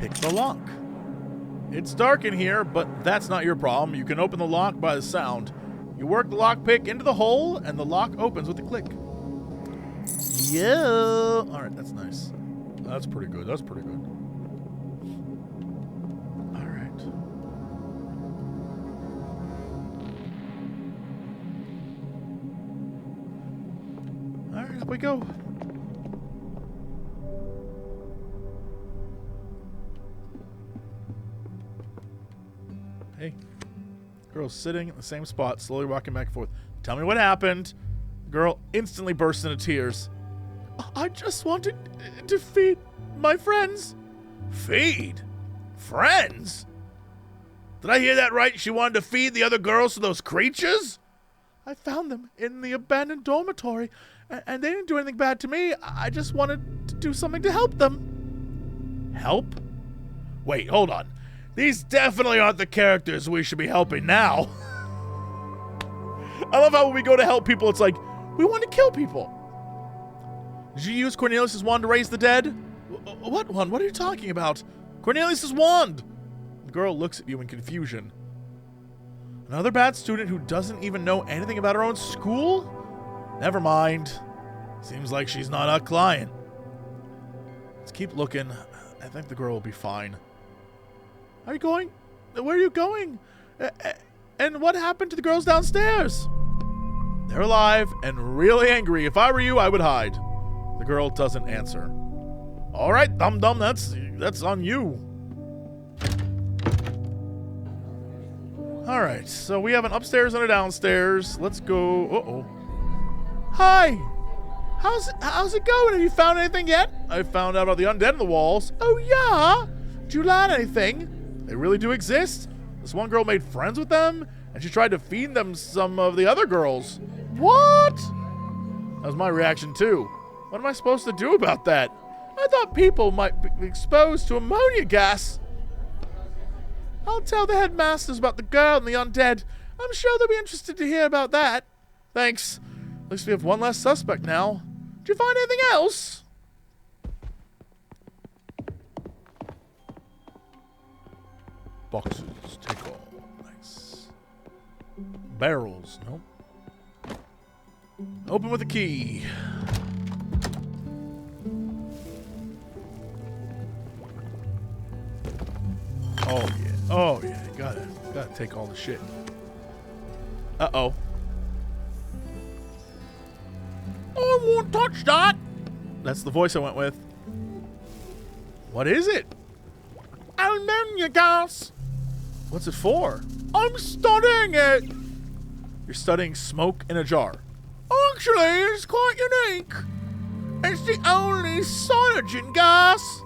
Pick the lock. It's dark in here, but that's not your problem. You can open the lock by the sound. You work the lockpick into the hole, and the lock opens with a click. Yeah. All right, that's nice. That's pretty good. That's pretty good. All right. All right, up we go. Hey. Girl sitting in the same spot, slowly walking back and forth. Tell me what happened. Girl instantly bursts into tears. I just wanted to feed my friends. Feed? Friends? Did I hear that right? She wanted to feed the other girls to those creatures? I found them in the abandoned dormitory, and they didn't do anything bad to me. I just wanted to do something to help them. Help? Wait, hold on. These definitely aren't the characters we should be helping now. I love how when we go to help people, it's like, we want to kill people. Did you use Cornelius' wand to raise the dead? What wand? What are you talking about? Cornelius' wand! The girl looks at you in confusion. Another bad student who doesn't even know anything about her own school? Never mind. Seems like she's not a client. Let's keep looking. I think the girl will be fine. Are you going? Where are you going? And what happened to the girls downstairs? They're alive and really angry. If I were you, I would hide. The girl doesn't answer. All right, dum-dum, that's on you. All right, so we have an upstairs and a downstairs. Let's go. Uh-oh. Hi. How's it going? Have you found anything yet? I found out about the undead in the walls. Oh, yeah? Did you learn anything? They really do exist. This one girl made friends with them, and she tried to feed them some of the other girls. What? That was my reaction, too. What am I supposed to do about that? I thought people might be exposed to ammonia gas. I'll tell the headmasters about the girl and the undead. I'm sure they'll be interested to hear about that. Thanks. At least we have one less suspect now. Did you find anything else? Boxes. Take all. Nice. Barrels. Nope. Open with a key. Oh, yeah. Oh, yeah. Gotta take all the shit. Uh-oh. I won't touch that. That's the voice I went with. What is it? Ammonia gas. What's it for? I'm studying it. You're studying smoke in a jar. Actually, it's quite unique. It's the only cyanogen gas.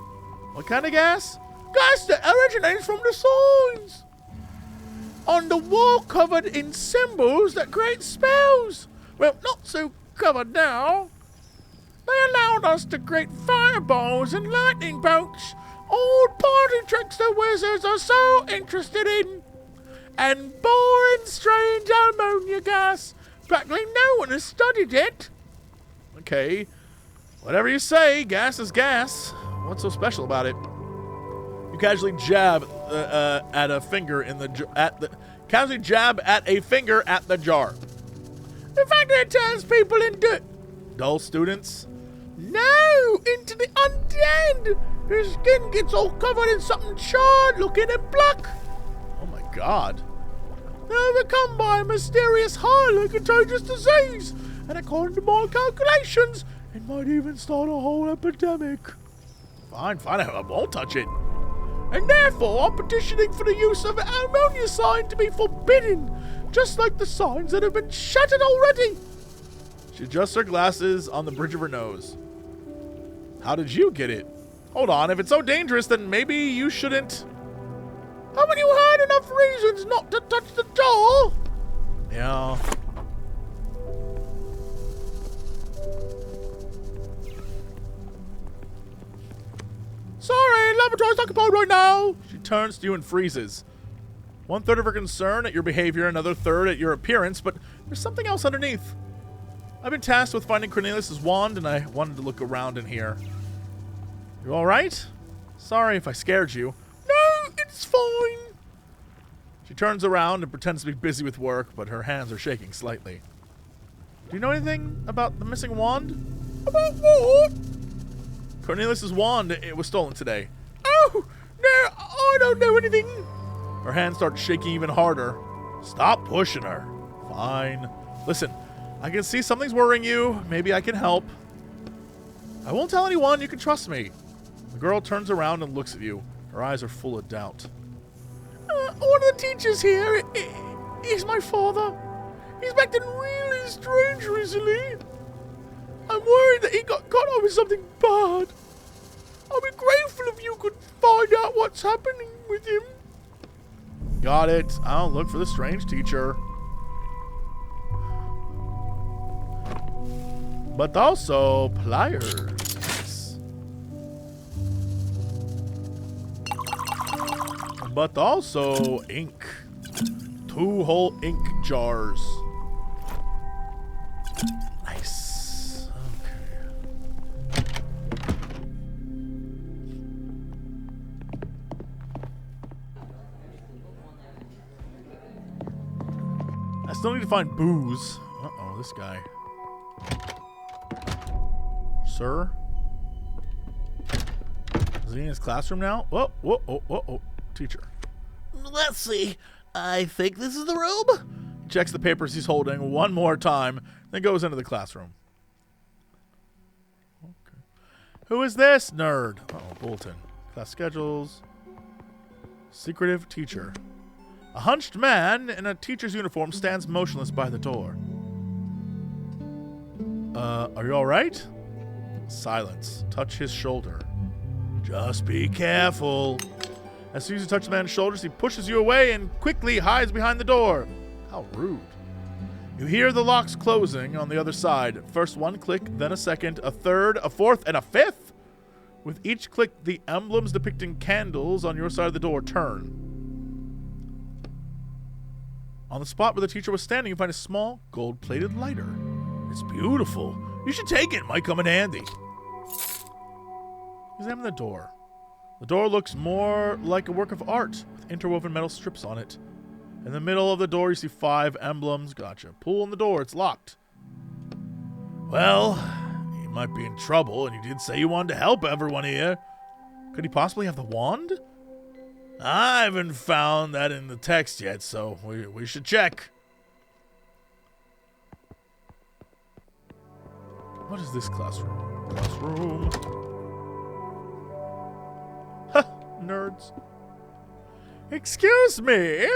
What kind of gas? Gas that originates from the signs. On the wall covered in symbols that create spells. Well, not so covered now. They allowed us to create fireballs and lightning bolts. Old party tricks the wizards are so interested in. And boring, strange ammonia gas. Practically no one has studied it. Okay. Whatever you say, gas is gas. What's so special about it? You casually jab at a finger in the casually jab at a finger at the jar. The fact that it turns people into dull students? No, into the undead. Their skin gets all covered in something charred, looking and black. Oh my god. They're overcome by a mysterious, highly contagious disease, and according to my calculations, it might even start a whole epidemic. Fine, I won't touch it. And therefore, I'm petitioning for the use of an ammonia sign to be forbidden, just like the signs that have been shattered already. She adjusts her glasses on the bridge of her nose. How did you get it? Hold on, if it's so dangerous, then maybe you shouldn't. Haven't you heard enough reasons not to touch the door? Yeah. Sorry, laboratory's occupied right now. She turns to you and freezes. 1/3 of her concern at your behavior, another third at your appearance, but there's something else underneath. I've been tasked with finding Cornelius' wand, and I wanted to look around in here. You all right? Sorry if I scared you. No, it's fine. She turns around and pretends to be busy with work, but her hands are shaking slightly. Do you know anything about the missing wand? About what? Cornelius' wand, it was stolen today. Oh, no, I don't know anything. Her hands start shaking even harder. Stop pushing her. Fine. Listen, I can see something's worrying you. Maybe I can help. I won't tell anyone. You can trust me. The girl turns around and looks at you. Her eyes are full of doubt. One of the teachers here is my father. He's been acting really strange recently. I'm worried that he got caught up with something bad. I'll be grateful if you could find out what's happening with him. Got it. I'll look for the strange teacher. But also pliers. But also ink. 2 whole ink jars. Nice. Okay. I still need to find booze. Uh-oh, this guy. Sir? Is he in his classroom now? Whoa, whoa, whoa, whoa, whoa. Teacher. Let's see. I think this is the room. He checks the papers he's holding one more time, then goes into the classroom. Okay. Who is this nerd? Uh-oh, bulletin. Class schedules. Secretive teacher. A hunched man in a teacher's uniform stands motionless by the door. Are you all right? Silence. Touch his shoulder. Just be careful. As soon as you touch the man's shoulders, he pushes you away and quickly hides behind the door. How rude. You hear the locks closing on the other side. First one click, then a second, a third, a fourth, and a fifth. With each click, the emblems depicting candles on your side of the door turn. On the spot where the teacher was standing, you find a small gold-plated lighter. It's beautiful. You should take it. It might come in handy. Examine the door. The door looks more like a work of art with interwoven metal strips on it. In the middle of the door, you see 5 emblems. Gotcha. Pull on the door. It's locked. Well, you might be in trouble, and you did say you wanted to help everyone here. Could he possibly have the wand? I haven't found that in the text yet, so we should check. What is this classroom? Classroom. Ha! Nerds. Excuse me?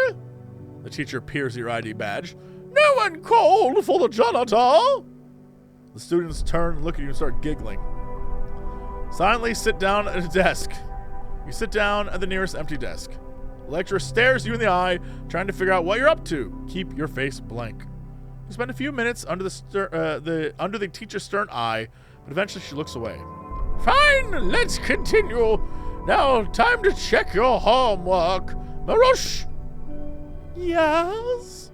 The teacher peers your ID badge. No one called for the janitor! The students turn and look at you and start giggling. Silently sit down at a desk. You sit down at the nearest empty desk. The lecturer stares you in the eye, trying to figure out what you're up to. Keep your face blank. You spend a few minutes under the teacher's stern eye, but eventually she looks away. Fine, let's continue. Now, time to check your homework. Marush! Yes?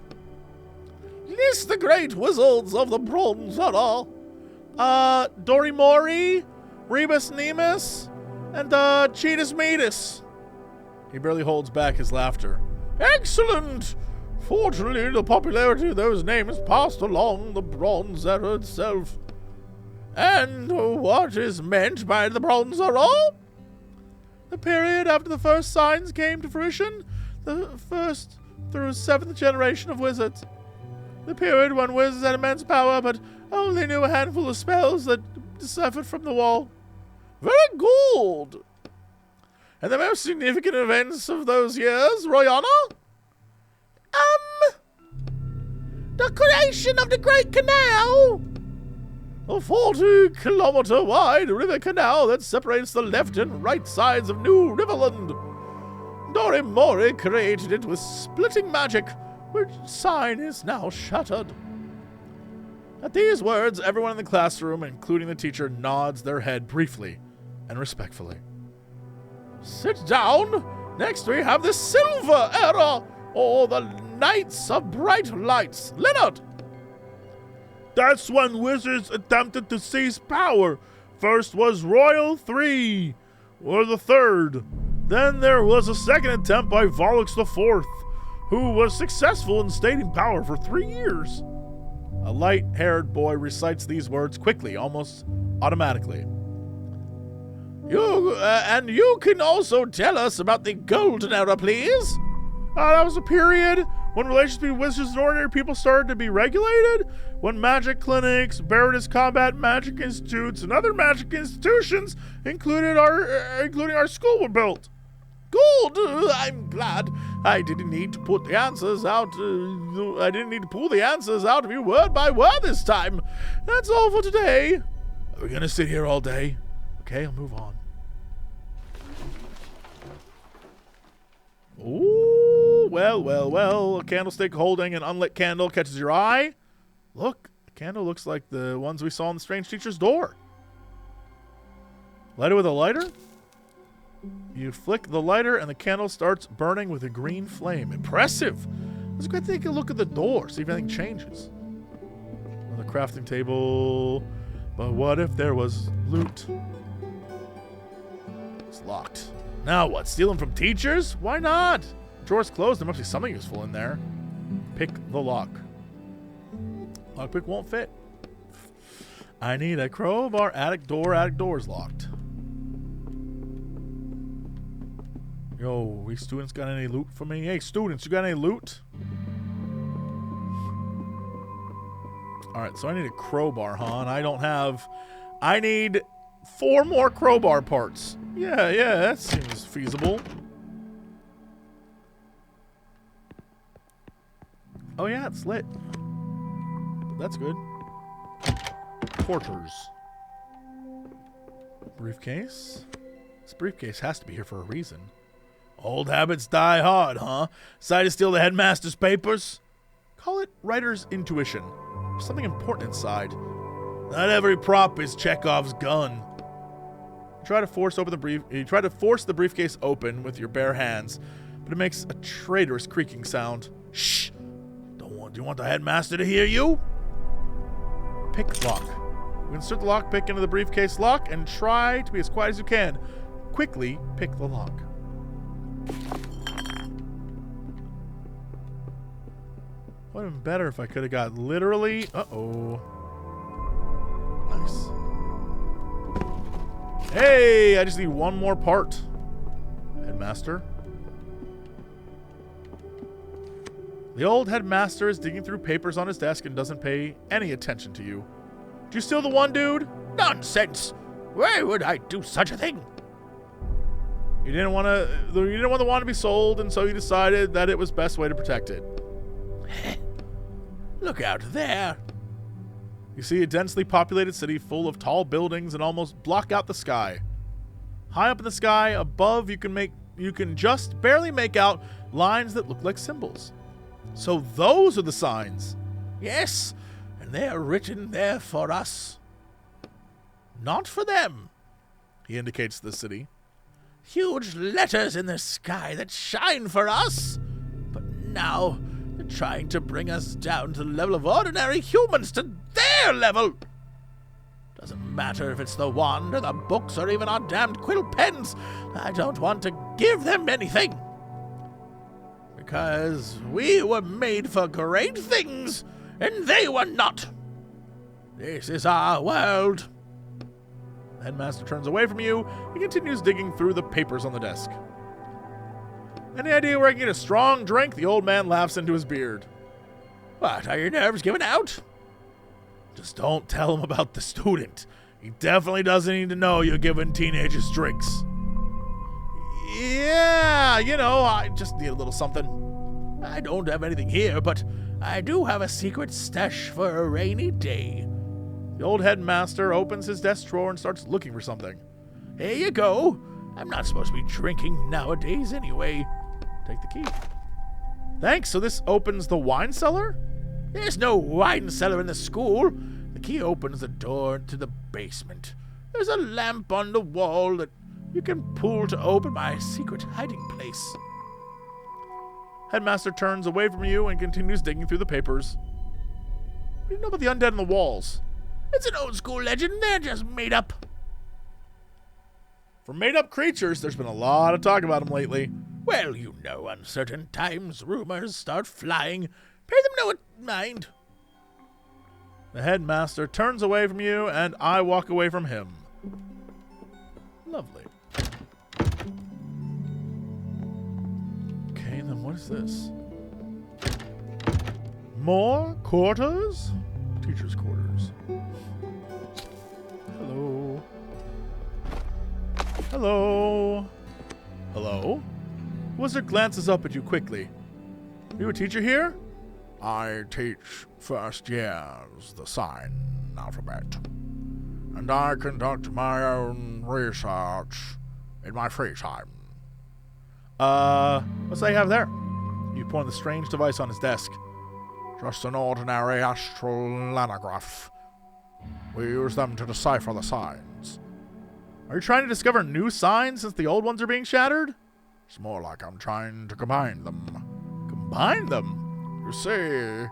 List the great wizards of the Bronze Era. Dorimori, Rebus Nemus, and Cheetus Metis. He barely holds back his laughter. Excellent! Fortunately, the popularity of those names passed along the Bronze Era itself. And what is meant by the Bronze Era? The period after the first signs came to fruition, the first through 7th generation of wizards. The period when wizards had immense power, but only knew a handful of spells that deciphered from the wall. Very good! And the most significant events of those years, Royana? The creation of the Great Canal! A 40-kilometer wide river canal that separates the left and right sides of New Riverland. Dorimori created it with splitting magic, which sign is now shattered. At these words, everyone in the classroom, including the teacher, nods their head briefly and respectfully. Sit down. Next we have the Silver Era, or the Knights of Bright Lights. Leonard! That's when wizards attempted to seize power. First was Royal 3, or the Third. Then there was a second attempt by Volux the Fourth, who was successful in staying in power for 3 years. A light-haired boy recites these words quickly, almost automatically. You can also tell us about the Golden Era, please. That was a period when relations between wizards and ordinary people started to be regulated, when magic clinics, Baroness combat magic institutes, and other magic institutions, including our school, were built. Good, I'm glad. I didn't need to put the answers out. I didn't need to pull the answers out of you word by word this time. That's all for today. Are we gonna sit here all day? Okay, I'll move on. Ooh, well. A candlestick holding an unlit candle catches your eye. Look, the candle looks like the ones we saw on the strange teacher's door. Light it with a lighter? You flick the lighter and the candle starts burning with a green flame. Impressive! Let's go take a look at the door, see if anything changes. On the crafting table. But what if there was loot? It's locked. Now what? Stealing from teachers? Why not? The drawer's closed. There must be something useful in there. Pick the lock. Lockpick won't fit. I need a crowbar. Attic door's locked. Yo, we students got any loot for me? Hey, students, you got any loot? Alright, so I need a crowbar, huh? And I don't have... I need 4 more crowbar parts. Yeah, that seems feasible. Oh yeah, it's lit. That's good. Quarters. Briefcase? This briefcase has to be here for a reason. Old habits die hard, huh? Decided to steal the headmaster's papers? Call it writer's intuition. There's something important inside. Not every prop is Chekhov's gun. You try to force the briefcase open with your bare hands, but it makes a traitorous creaking sound. Shh! Do you want the headmaster to hear you? Pick lock. You insert the lockpick into the briefcase lock and try to be as quiet as you can. Quickly pick the lock. Would have been better if I could have got literally... Uh-oh. Nice. Hey, I just need 1 more part. Headmaster. The old headmaster is digging through papers on his desk and doesn't pay any attention to you. Did you steal the one, dude? Nonsense! Why would I do such a thing? You didn't want the wand to be sold, and so you decided that it was best way to protect it. Look out there. You see a densely populated city full of tall buildings and almost block out the sky. High up in the sky, above, you can just barely make out lines that look like symbols. So those are the signs. Yes, and they are written there for us. Not for them, he indicates the city. Huge letters in the sky that shine for us. But now they're trying to bring us down to the level of ordinary humans, to their level. Doesn't matter if it's the wand or the books or even our damned quill pens. I don't want to give them anything. Because we were made for great things, and they were not. This is our world. The headmaster turns away from you and continues digging through the papers on the desk. Any idea where I can get a strong drink? The old man laughs into his beard. What, are your nerves giving out? Just don't tell him about the student. He definitely doesn't need to know you're giving teenagers drinks. Yeah, I just need a little something. I don't have anything here, but I do have a secret stash for a rainy day. The old headmaster opens his desk drawer and starts looking for something. Here you go. I'm not supposed to be drinking nowadays anyway. Take the key. Thanks, so this opens the wine cellar? There's no wine cellar in the school. The key opens the door to the basement. There's a lamp on the wall that you can pull to open my secret hiding place. Headmaster turns away from you and continues digging through the papers. What do you know about the undead on the walls? It's an old school legend. They're just made up. For made-up creatures, there's been a lot of talk about them lately. Well, uncertain times, rumors start flying. Pay them no mind. The headmaster turns away from you, and I walk away from him. Lovely. Okay, then what is this? More quarters? Teacher's quarters. Hello. Hello? Hello? The wizard glances up at you quickly. Are you a teacher here? I teach first years the sign alphabet, and I conduct my own research in my free time. What's that you have there? You point the strange device on his desk. Just an ordinary astral lithograph. We use them to decipher the signs. Are you trying to discover new signs since the old ones are being shattered? It's more like I'm trying to combine them. Combine them? You see... It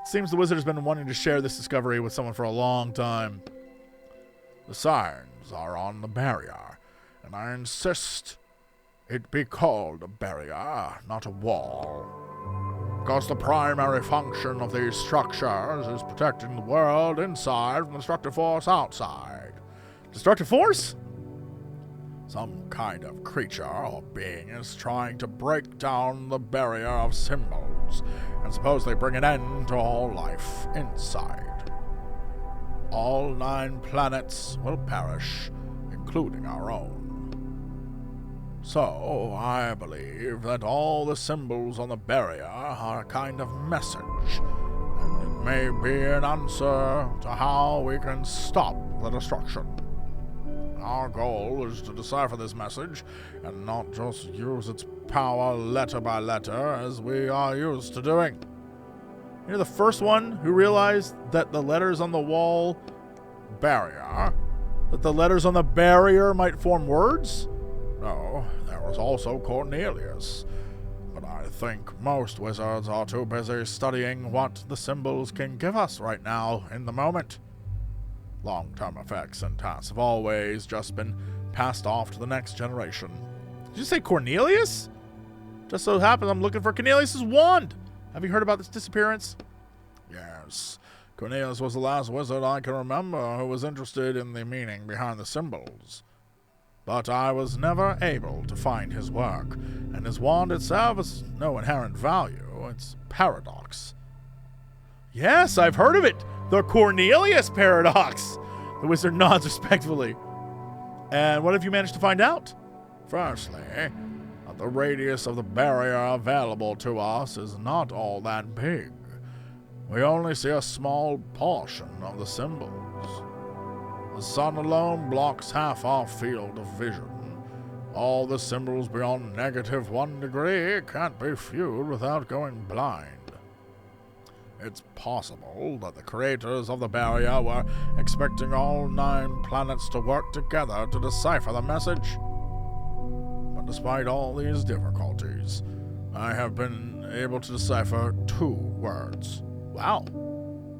seems the wizard has been wanting to share this discovery with someone for a long time. The signs are on the barrier, and I insist it be called a barrier, not a wall. Because the primary function of these structures is protecting the world inside from the destructive force outside. Destructive force? Some kind of creature or being is trying to break down the barrier of symbols and supposedly bring an end to all life inside. All 9 planets will perish, including our own. So, I believe that all the symbols on the barrier are a kind of message, and it may be an answer to how we can stop the destruction. Our goal is to decipher this message, and not just use its power letter by letter as we are used to doing. You're the first one who realized that the letters on the wall barrier, that the letters on the barrier might form words? No, there was also Cornelius. But I think most wizards are too busy studying what the symbols can give us right now in the moment. Long-term effects and tasks have always just been passed off to the next generation. Did you say Cornelius? Just so happens I'm looking for Cornelius's wand. Have you heard about this disappearance? Yes. Cornelius was the last wizard I can remember who was interested in the meaning behind the symbols. But I was never able to find his work, and his wand itself has no inherent value. It's paradox. Yes, I've heard of it. The Cornelius paradox. The wizard nods respectfully. And what have you managed to find out? Firstly, that the radius of the barrier available to us is not all that big. We only see a small portion of the symbols. The sun alone blocks half our field of vision. All the symbols beyond -1 degree can't be viewed without going blind. It's possible that the creators of the barrier were expecting all 9 planets to work together to decipher the message. But despite all these difficulties, I have been able to decipher 2 words. Wow.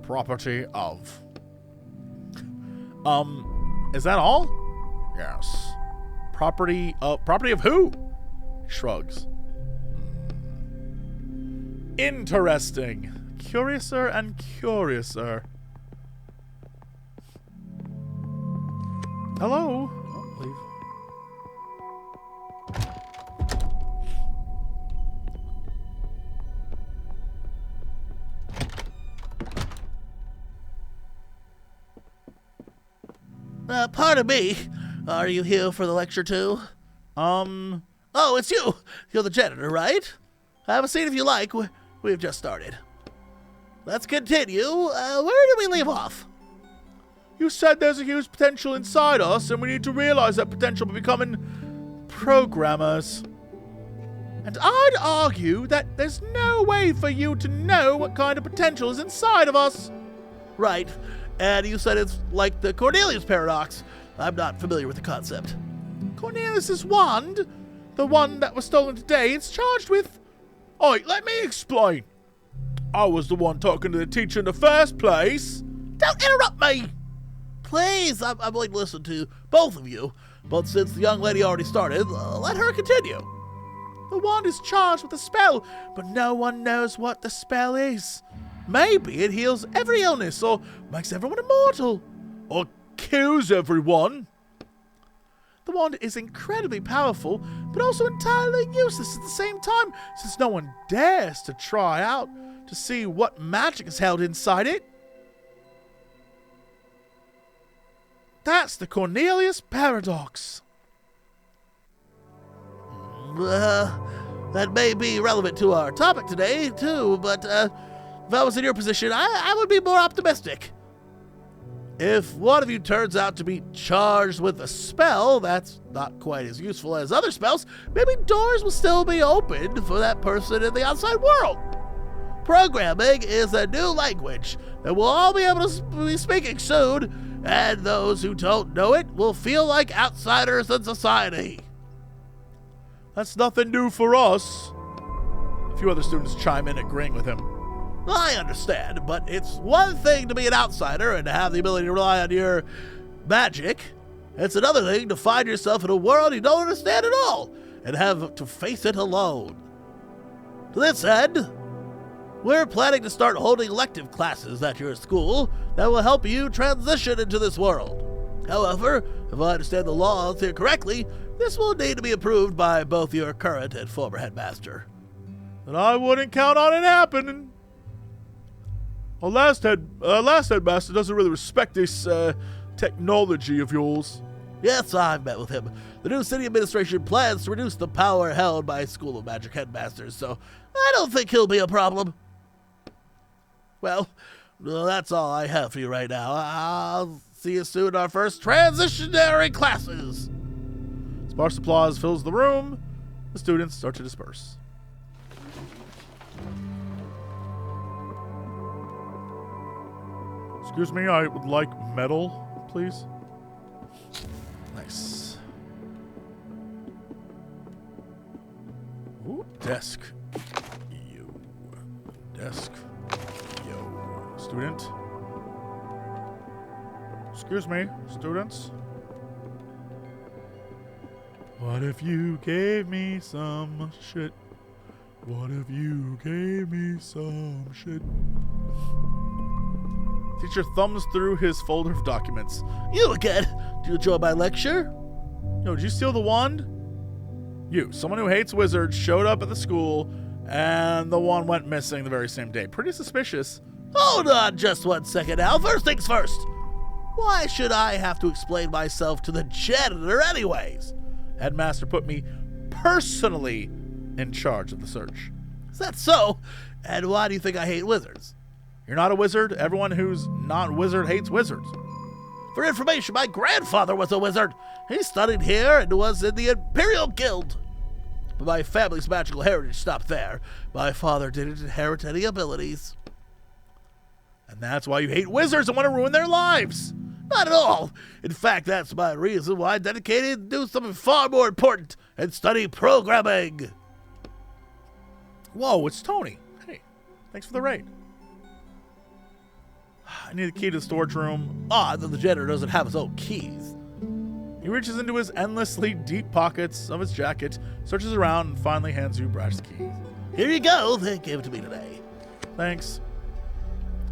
Property of. Is that all? Yes. Property of who? Shrugs. Interesting. Curiouser and curiouser. Hello? Oh, leave. Pardon me. Are you here for the lecture too? Oh, it's you. You're the janitor, right? Have a seat if you like. We've just started. Let's continue. Where did we leave off? You said there's a huge potential inside us, and we need to realize that potential by becoming programmers. And I'd argue that there's no way for you to know what kind of potential is inside of us. Right. And you said it's like the Cornelius paradox. I'm not familiar with the concept. Cornelius's wand, the one that was stolen today, it's charged with... Oi, let me explain. I was the one talking to the teacher in the first place. Don't interrupt me! Please, I'm willing to listen to both of you. But since the young lady already started, let her continue. The wand is charged with a spell, but no one knows what the spell is. Maybe it heals every illness, or makes everyone immortal, or kills everyone. The wand is incredibly powerful, but also entirely useless at the same time, since no one dares to try out to see what magic is held inside it. That's the Cornelius paradox. That may be relevant to our topic today, too, but if I was in your position, I would be more optimistic. If one of you turns out to be charged with a spell that's not quite as useful as other spells, maybe doors will still be open for that person in the outside world. Programming is a new language that we'll all be able to be speaking soon, and those who don't know it will feel like outsiders in society. That's nothing new for us. A few other students chime in, agreeing with him. I understand, but it's one thing to be an outsider and to have the ability to rely on your magic. It's another thing to find yourself in a world you don't understand at all and have to face it alone. To this end, we're planning to start holding elective classes at your school that will help you transition into this world. However, if I understand the laws here correctly, this will need to be approved by both your current and former headmaster. And I wouldn't count on it happening. Our last headmaster doesn't really respect this technology of yours. Yes, I've met with him. The new city administration plans to reduce the power held by School of Magic headmasters, so I don't think he'll be a problem. Well, that's all I have for you right now. I'll see you soon in our first transitionary classes. Sparse applause fills the room. The students start to disperse. Excuse me, I would like metal, please. Nice. Ooh, desk. Yo. Desk. Yo. Student. Excuse me, students. What if you gave me some shit? What if you gave me some shit? Teacher thumbs through his folder of documents. You again? Do you enjoy my lecture? Yo, did you steal the wand? You, someone who hates wizards, showed up at the school, and the wand went missing the very same day. Pretty suspicious. Hold on just 1 second now. First things first. Why should I have to explain myself to the janitor anyways? Headmaster put me personally in charge of the search. Is that so? And why do you think I hate wizards? You're not a wizard. Everyone who's not a wizard hates wizards. For information, my grandfather was a wizard. He studied here and was in the Imperial Guild. But my family's magical heritage stopped there. My father didn't inherit any abilities. And that's why you hate wizards and want to ruin their lives. Not at all. In fact, that's my reason why I dedicated to do something far more important and study programming. Whoa, it's Tony. Hey, thanks for the raid. I need the key to the storage room. Odd that the janitor doesn't have his own keys. He reaches into his endlessly deep pockets of his jacket, searches around, and finally hands you Brash's keys. Here you go. They gave it to me today. Thanks.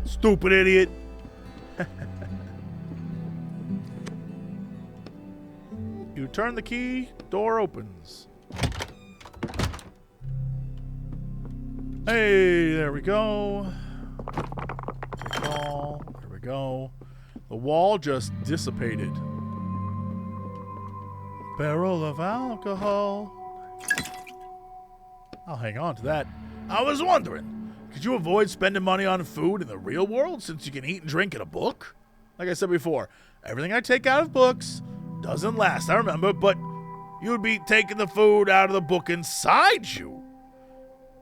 Stupid idiot. You turn the key, door opens. Hey, there we go. There we go. The wall just dissipated. Barrel of alcohol. I'll hang on to that. I was wondering, could you avoid spending money on food in the real world since you can eat and drink in a book? Like I said before, everything I take out of books doesn't last, I remember, but you'd be taking the food out of the book inside you.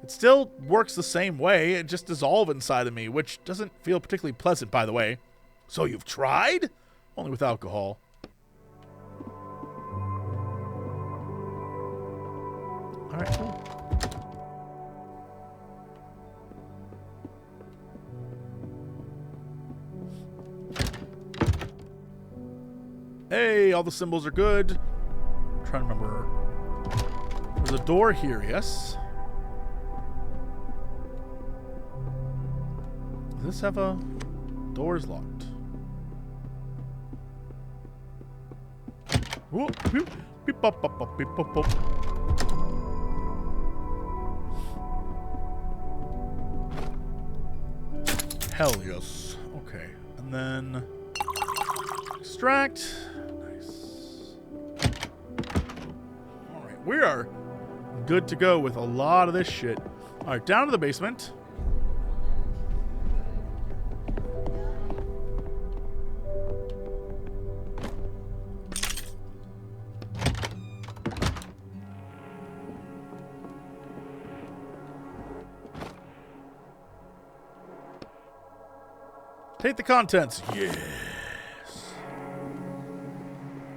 It still works the same way, it just dissolves inside of me, which doesn't feel particularly pleasant, by the way. So you've tried? Only with alcohol. Alright, cool. Hey, all the symbols are good. I'm trying to remember. There's a door here, yes? Does this have a... Door is locked. Whoop, beep, beep, bop, bop, bop, beep, bop, bop. Hell yes. Okay. And then... Extract. Nice. Alright, we are good to go with a lot of this shit. All right, down to the basement. Take the contents. Yes.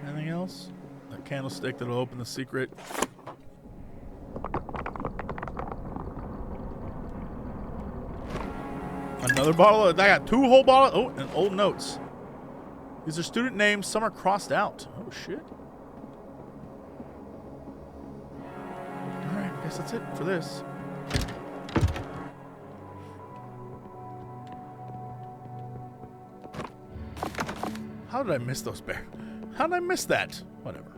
Anything else? That candlestick that'll open the secret. Another bottle. I got 2 whole bottles. Oh, and old notes. These are student names. Some are crossed out. Oh, shit. Alright, I guess that's it for this. How did I miss those bears? How did I miss that? Whatever.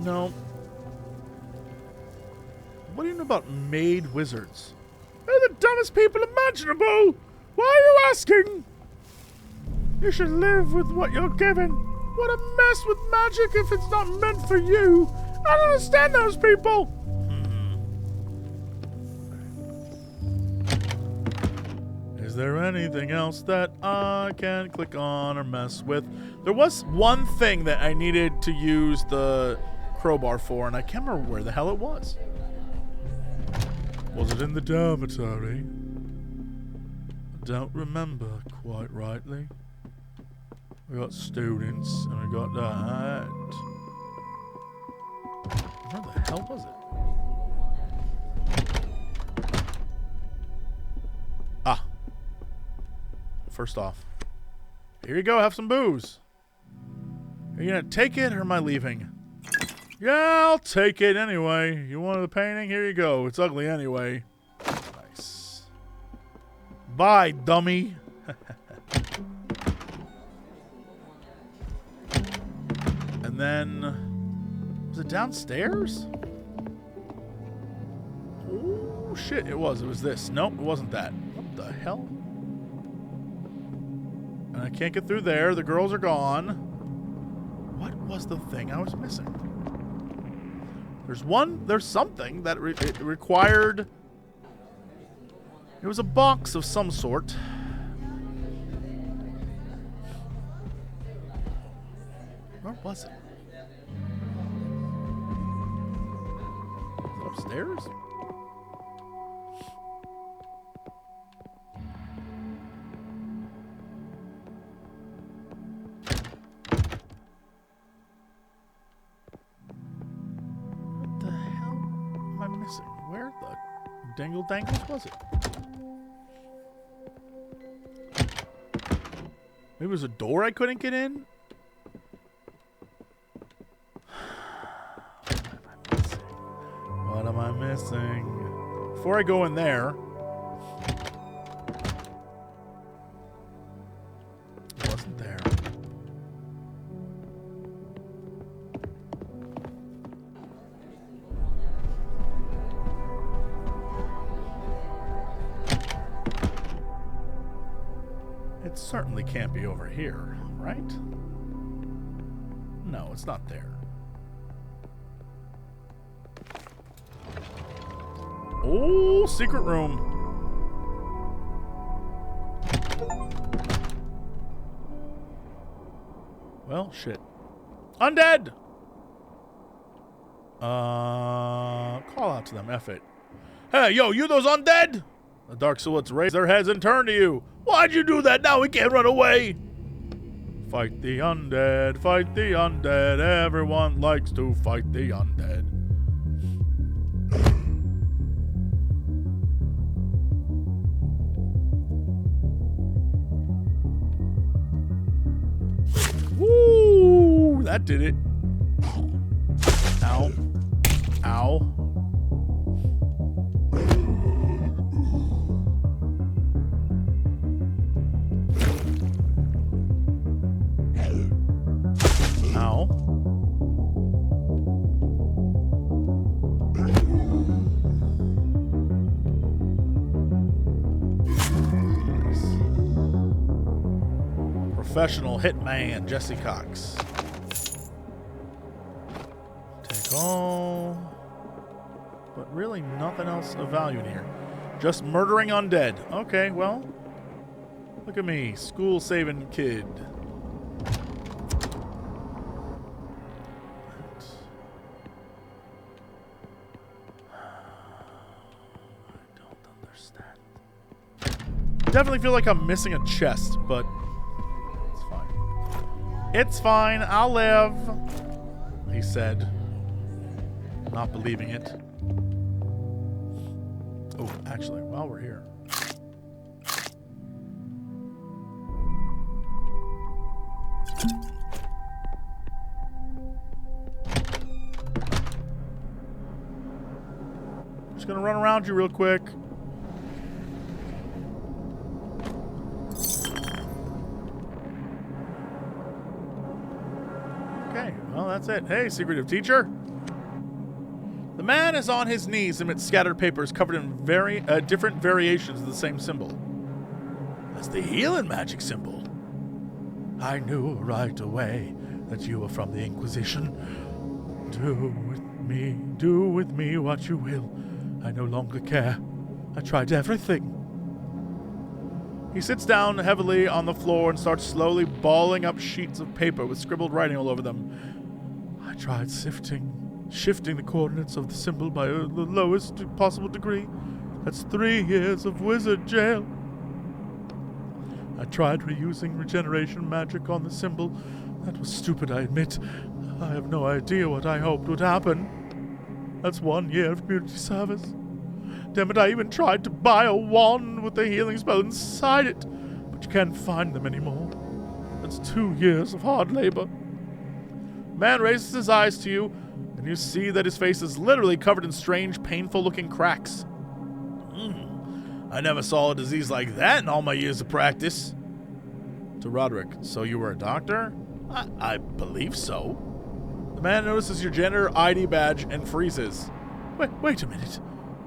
No. What do you know about maid wizards? They're the dumbest people imaginable! Why are you asking? You should live with what you're given. What a mess with magic if it's not meant for you. I don't understand those people. Is there anything else that I can click on or mess with? There was one thing that I needed to use the crowbar for, and I can't remember where the hell it was. Was it in the dormitory? I don't remember quite rightly. We got students, and we got that. Where the hell was it? Ah. First off. Here you go, have some booze. Are you gonna take it, or am I leaving? Yeah, I'll take it anyway. You wanted the painting? Here you go. It's ugly anyway. Nice. Bye, dummy. And then... was it downstairs? Oh, shit. It was. It was this. Nope, it wasn't that. What the hell? And I can't get through there. The girls are gone. What was the thing I was missing? There's something that it required. It was a box of some sort. Where was it? Is it upstairs? Where the dangle dangles was it? Maybe it was a door I couldn't get in? What am I missing? Before I go in there... it wasn't there. It certainly can't be over here, right? No, it's not there. Oh, secret room. Well, shit. Undead! Call out to them, F it. Hey, yo, you those undead? The dark silhouettes raise their heads and turn to you. Why'd you do that? Now we can't run away. Fight the undead, fight the undead. Everyone likes to fight the undead. Woo! That did it. Ow. Ow. Ow. Professional hitman, Jesse Cox. Take all. But really nothing else of value in here. Just murdering undead. Okay, well. Look at me, school-saving kid. Definitely feel like I'm missing a chest, but it's fine. It's fine, I'll live, he said, not believing it. Oh, actually, while we're here. Just gonna run around you real quick. Well, that's it. Hey, secretive teacher. The man is on his knees amidst scattered papers covered in different variations of the same symbol. That's the healing magic symbol. I knew right away that you were from the Inquisition. Do with me what you will. I no longer care. I tried everything. He sits down heavily on the floor and starts slowly balling up sheets of paper with scribbled writing all over them. I tried shifting the coordinates of the symbol by the lowest possible degree. That's 3 years of wizard jail. I tried reusing regeneration magic on the symbol. That was stupid, I admit. I have no idea what I hoped would happen. That's 1 year of community service. Damn it, I even tried to buy a wand with the healing spell inside it, but you can't find them anymore. That's 2 years of hard labor. Man raises his eyes to you, and you see that his face is literally covered in strange, painful-looking cracks. I never saw a disease like that in all my years of practice. To Roderick, so you were a doctor? I believe so. The man notices your janitor ID badge and freezes. Wait a minute.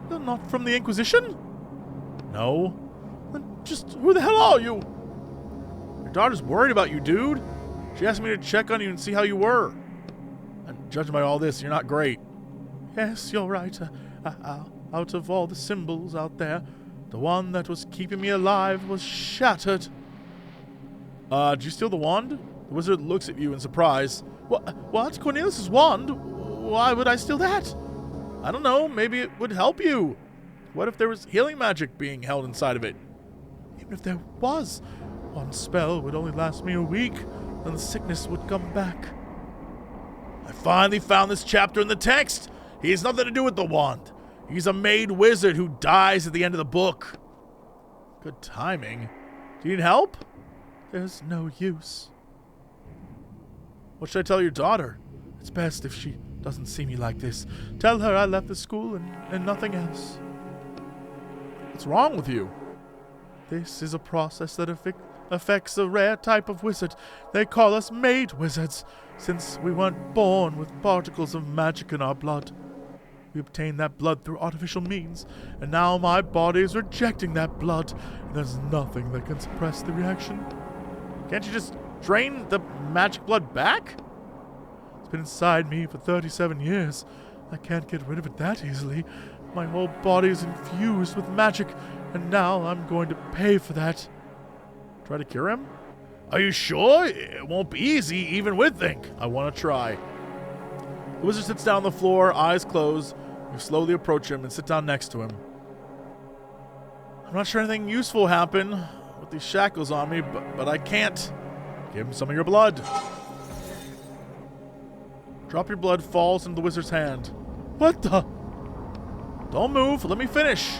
You're not from the Inquisition? No. Then just who the hell are you? Your daughter's worried about you, dude. She asked me to check on you and see how you were. And judging by all this, you're not great. Yes, you're right. Out of all the symbols out there, the one that was keeping me alive was shattered. Did you steal the wand? The wizard looks at you in surprise. What? Cornelius's wand? Why would I steal that? I don't know. Maybe it would help you. What if there was healing magic being held inside of it? Even if there was, one spell would only last me a week, then the sickness would come back. I finally found this chapter in the text. He has nothing to do with the wand. He's a made wizard who dies at the end of the book. Good timing. Do you need help? There's no use. What should I tell your daughter? It's best if she doesn't see me like this. Tell her I left the school and nothing else. What's wrong with you? This is a process that affects a rare type of wizard. They call us made wizards, since we weren't born with particles of magic in our blood. We obtained that blood through artificial means, and now my body is rejecting that blood, and there's nothing that can suppress the reaction. Can't you just drain the magic blood back? It's been inside me for 37 years. I can't get rid of it that easily. My whole body is infused with magic, and now I'm going to pay for that. Try to cure him? Are you sure? It won't be easy, even with ink. I want to try. The wizard sits down on the floor, eyes closed. You slowly approach him and sit down next to him. I'm not sure anything useful will happen with these shackles on me, but I can't. Give him some of your blood. Drop your blood falls into the wizard's hand. What the? Don't move. Let me finish.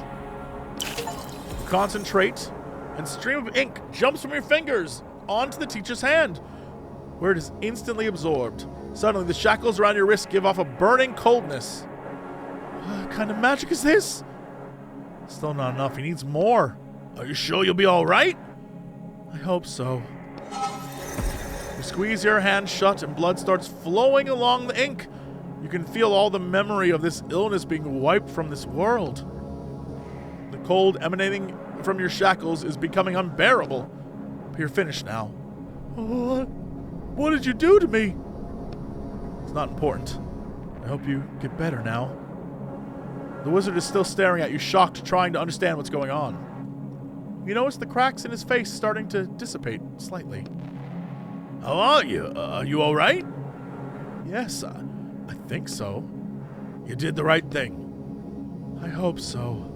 Concentrate, and stream of ink jumps from your fingers onto the teacher's hand, where it is instantly absorbed. Suddenly, the shackles around your wrist give off a burning coldness. What kind of magic is this? Still not enough. He needs more. Are you sure you'll be all right? I hope so. You squeeze your hand shut and blood starts flowing along the ink. You can feel all the memory of this illness being wiped from this world. The cold emanating from your shackles is becoming unbearable. But you're finished now. What did you do to me? It's not important. I hope you get better now. The wizard is still staring at you, shocked, trying to understand what's going on. You notice the cracks in his face starting to dissipate slightly. How are you? Are you all right? Yes, I think so. You did the right thing. I hope so.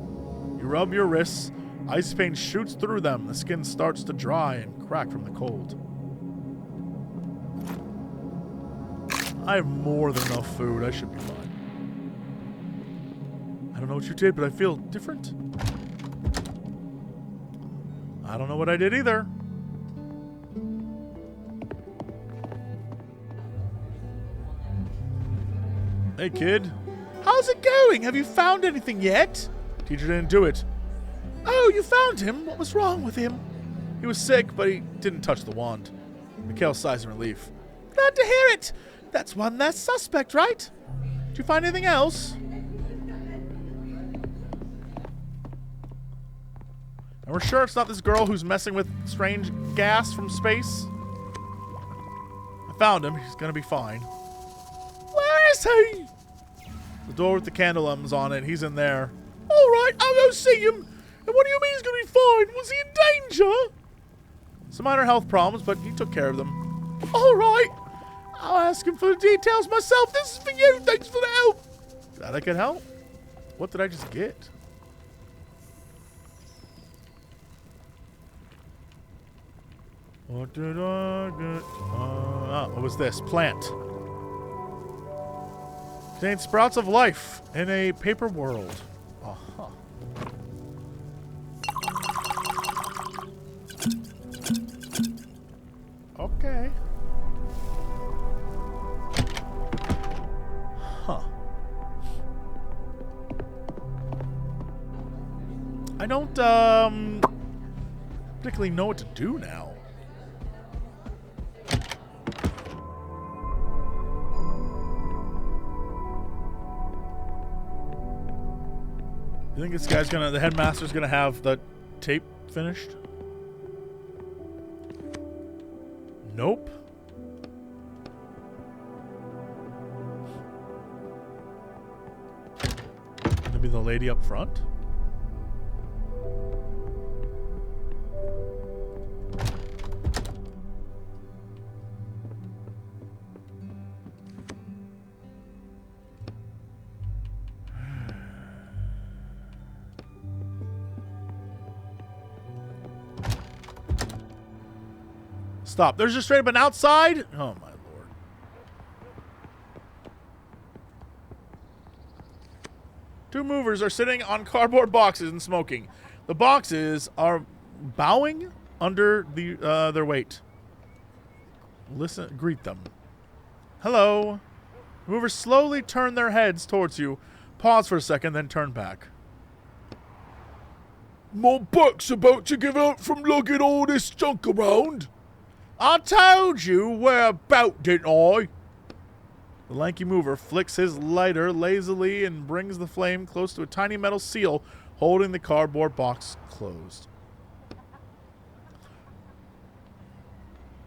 You rub your wrists. Ice pain shoots through them. The skin starts to dry and crack from the cold. I have more than enough food. I should be fine. I don't know what you did, but I feel different. I don't know what I did either. Hey, kid. How's it going? Have you found anything yet? Teacher didn't do it. Oh, you found him? What was wrong with him? He was sick, but he didn't touch the wand. Mikhail sighs in relief. Glad to hear it. That's one less suspect, right? Did you find anything else? And we're sure it's not this girl who's messing with strange gas from space? I found him. He's gonna be fine. Where is he? The door with the candle emblems on it. He's in there. All right, I'll go see him. And what do you mean he's gonna be fine? Was he in danger? Some minor health problems, but he took care of them. All right. I'll ask him for the details myself. This is for you. Thanks for the help. Glad I could help. What did I just get? What did I get? What was this? Plant. Contains sprouts of life in a paper world. Uh-huh. Okay. Huh. I don't, particularly know what to do now. You think this guy's the headmaster's gonna have the tape finished? Nope. Maybe the lady up front? Stop. There's just straight up an outside? Oh, my lord. Two movers are sitting on cardboard boxes and smoking. The boxes are bowing under their weight. Greet them. Hello. The movers slowly turn their heads towards you, pause for a second, then turn back. My back's about to give out from lugging all this junk around. I told you where about, didn't I? The lanky mover flicks his lighter lazily and brings the flame close to a tiny metal seal holding the cardboard box closed.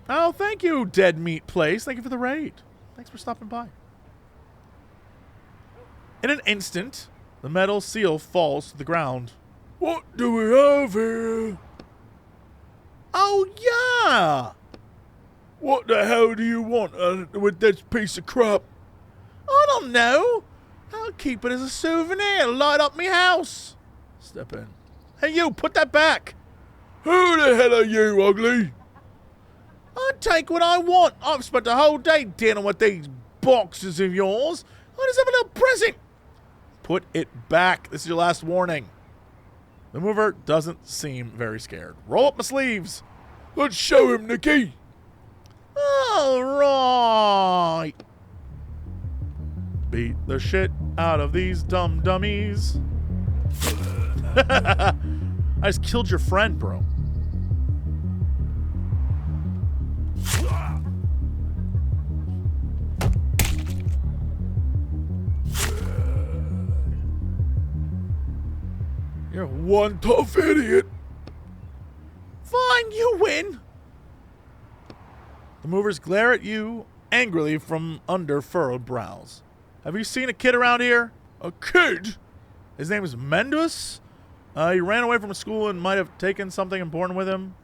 Oh, thank you, Dead Meat Place. Thank you for the raid. Thanks for stopping by. In an instant, the metal seal falls to the ground. What do we have here? Oh, yeah! What the hell do you want with this piece of crap? I don't know. I'll keep it as a souvenir. Light up me house. Step in. Hey, you, put that back. Who the hell are you, ugly? I take what I want. I've spent the whole day dealing with these boxes of yours. I just have a little present. Put it back. This is your last warning. The mover doesn't seem very scared. Roll up my sleeves. Let's show him the key. All right. Beat the shit out of these dumb dummies. I just killed your friend, bro. You're one tough idiot. Fine, you win. The movers glare at you angrily from under furrowed brows. Have you seen a kid around here? A kid? His name is Mendus. He ran away from school and might have taken something important with him.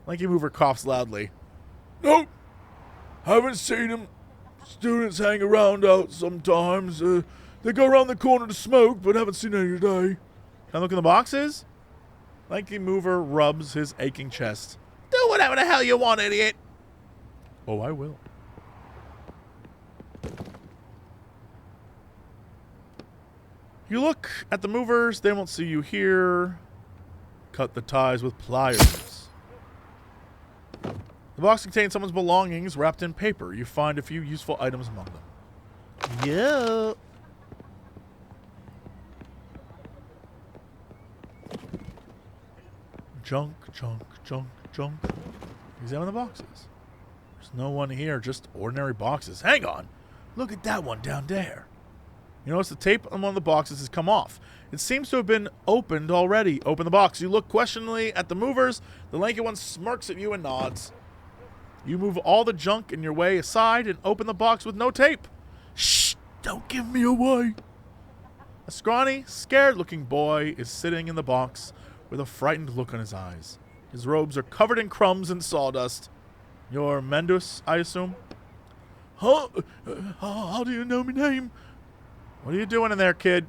Lanky mover coughs loudly. Nope. Haven't seen him. Students hang around out sometimes. They go around the corner to smoke, but haven't seen any today. Can I look in the boxes? Lanky mover rubs his aching chest. Do whatever the hell you want, idiot. Oh, I will. You look at the movers, they won't see you here. Cut the ties with pliers. The box contains someone's belongings wrapped in paper. You find a few useful items among them. Yeah. Junk, junk, junk, junk. Examine the boxes. There's no one here, just ordinary boxes. Hang on. Look at that one down there. You notice the tape on one of the boxes has come off. It seems to have been opened already. Open the box. You look questioningly at the movers. The lanky one smirks at you and nods. You move all the junk in your way aside and open the box with no tape. Shh! Don't give me away. A scrawny, scared-looking boy is sitting in the box with a frightened look on his eyes. His robes are covered in crumbs and sawdust. You're Mendus, I assume? Huh? How do you know my name? What are you doing in there, kid?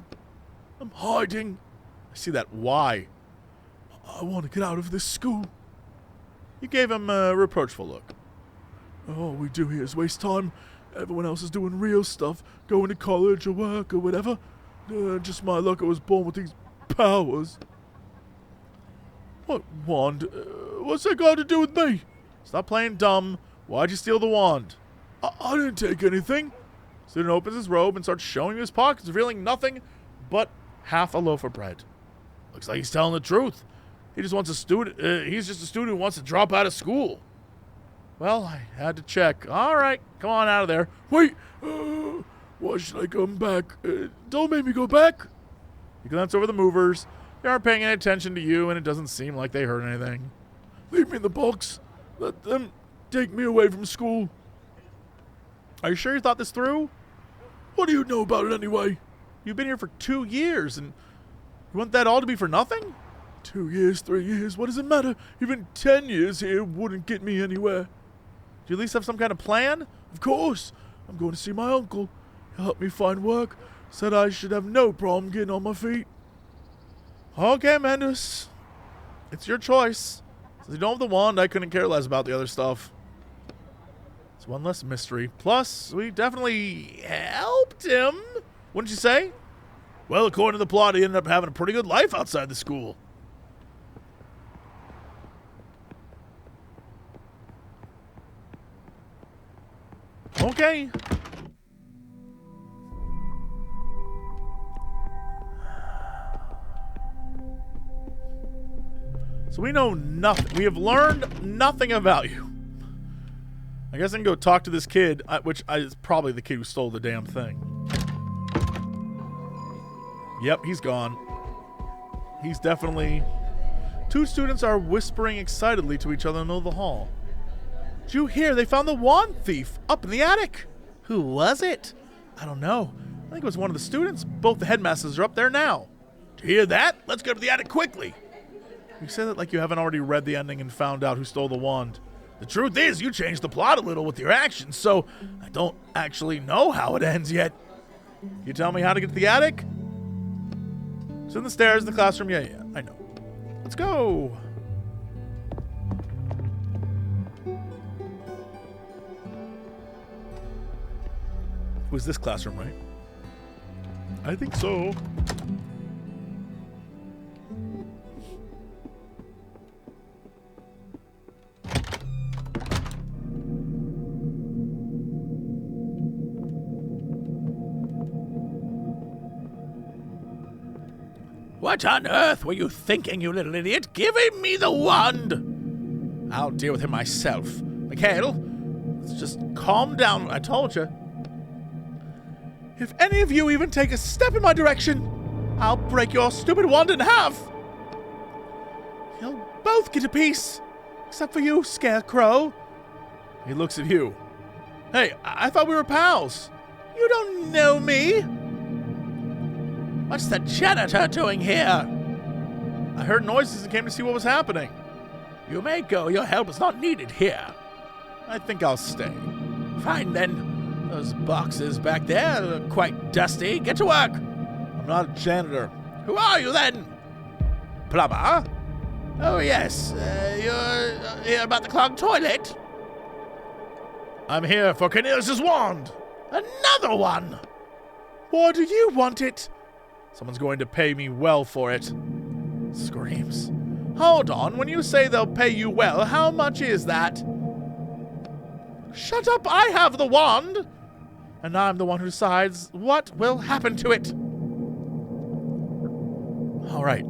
I'm hiding. I see that. Why? I want to get out of this school. You gave him a reproachful look. All we do here is waste time. Everyone else is doing real stuff, going to college or work or whatever. Just my luck I was born with these powers. What wand? What's that got to do with me? Stop playing dumb. Why'd you steal the wand? I didn't take anything. Student opens his robe and starts showing his pockets, revealing nothing but half a loaf of bread. Looks like he's telling the truth. He just wants a student. He's just a student who wants to drop out of school. Well, I had to check. All right, come on out of there. Wait, why should I come back? Don't make me go back. You glance over the movers. They aren't paying any attention to you, and it doesn't seem like they heard anything. Leave me in the box. Let them take me away from school. Are you sure you thought this through? What do you know about it anyway? You've been here for 2 years, and you want that all to be for nothing? 2 years, 3 years, what does it matter? Even 10 years here wouldn't get me anywhere. Do you at least have some kind of plan? Of course. I'm going to see my uncle. He'll help me find work. Said I should have no problem getting on my feet. Okay, Mendus. It's your choice. Since you don't have the wand, I couldn't care less about the other stuff. It's one less mystery. Plus, we definitely helped him. Wouldn't you say? Well, according to the plot, he ended up having a pretty good life outside the school. Okay. So we know nothing. We have learned nothing about you. I guess I can go talk to this kid, which is probably the kid who stole the damn thing. Yep, he's gone. He's definitely... 2 students are whispering excitedly to each other in the middle of the hall. Did you hear? They found the wand thief up in the attic. Who was it? I don't know. I think it was one of the students. Both the headmasters are up there now. Do you hear that? Let's go to the attic quickly. You say that like you haven't already read the ending and found out who stole the wand. The truth is, you changed the plot a little with your actions, so I don't actually know how it ends yet. You tell me how to get to the attic? It's in the stairs in the classroom. Yeah, I know. Let's go. It was this classroom, right? I think so. What on earth were you thinking, you little idiot? Giving me the wand! I'll deal with him myself. Mikhail, let's just calm down. I told you. If any of you even take a step in my direction, I'll break your stupid wand in half. You'll both get a piece, except for you, Scarecrow. He looks at you. Hey, I thought we were pals. You don't know me. What's the janitor doing here? I heard noises and came to see what was happening. You may go. Your help is not needed here. I think I'll stay. Fine, then. Those boxes back there look quite dusty. Get to work. I'm not a janitor. Who are you, then? Plumber? Oh, yes. You're here about the clogged toilet? I'm here for Cornelius's wand. Another one! Why do you want it? Someone's going to pay me well for it. Screams. Hold on, when you say they'll pay you well, how much is that? Shut up, I have the wand! And I'm the one who decides what will happen to it. All right.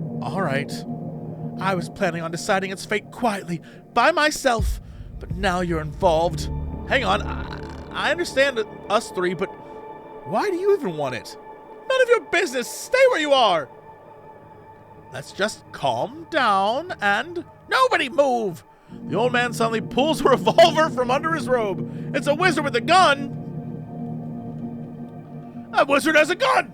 I was planning on deciding its fate quietly, by myself, but now you're involved. Hang on, I understand us three, but why do you even want it? None of your business. Stay where you are. Let's just calm down and... Nobody move! The old man suddenly pulls a revolver from under his robe. It's a wizard with a gun. A wizard has a gun!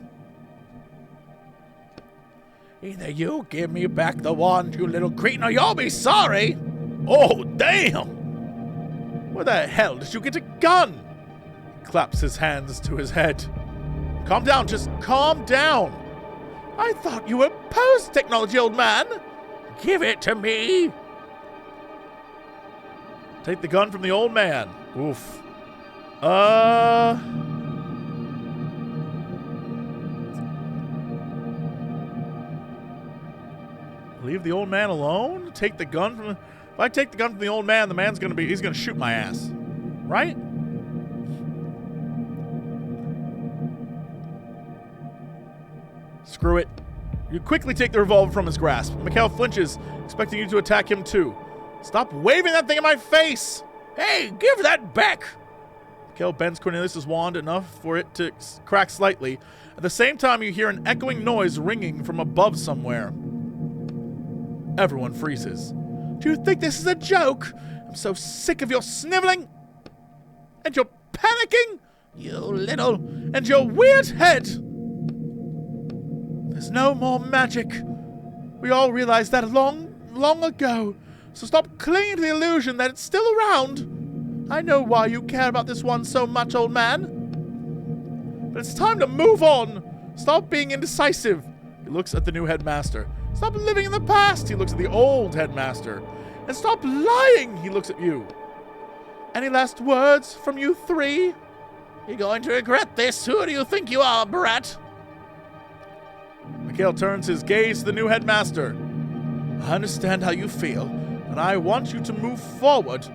Either you give me back the wand, you little cretin, or you'll be sorry! Oh, damn! Where the hell did you get a gun? He claps his hands to his head. Calm down, just calm down. I thought you were post-technology, old man. Give it to me. Take the gun from the old man. Oof. Leave the old man alone? Take the gun from... If I take the gun from the old man, he's gonna shoot my ass. Right? Screw it. You quickly take the revolver from his grasp. Mikhail flinches, expecting you to attack him too. Stop waving that thing in my face! Hey, give that back! Mikhail bends Cornelius' wand enough for it to crack slightly. At the same time, you hear an echoing noise ringing from above somewhere. Everyone freezes. Do you think this is a joke? I'm so sick of your sniveling and your panicking, and your weird head. There's no more magic. We all realized that long ago. So stop clinging to the illusion that it's still around. I know why you care about this one so much, old man. But it's time to move on. Stop being indecisive. He looks at the new headmaster. Stop living in the past. He looks at the old headmaster. And stop lying. He looks at you. Any last words from you three? You're going to regret this. Who do you think you are, brat? Mikhail turns his gaze to the new headmaster. I understand how you feel, and I want you to move forward.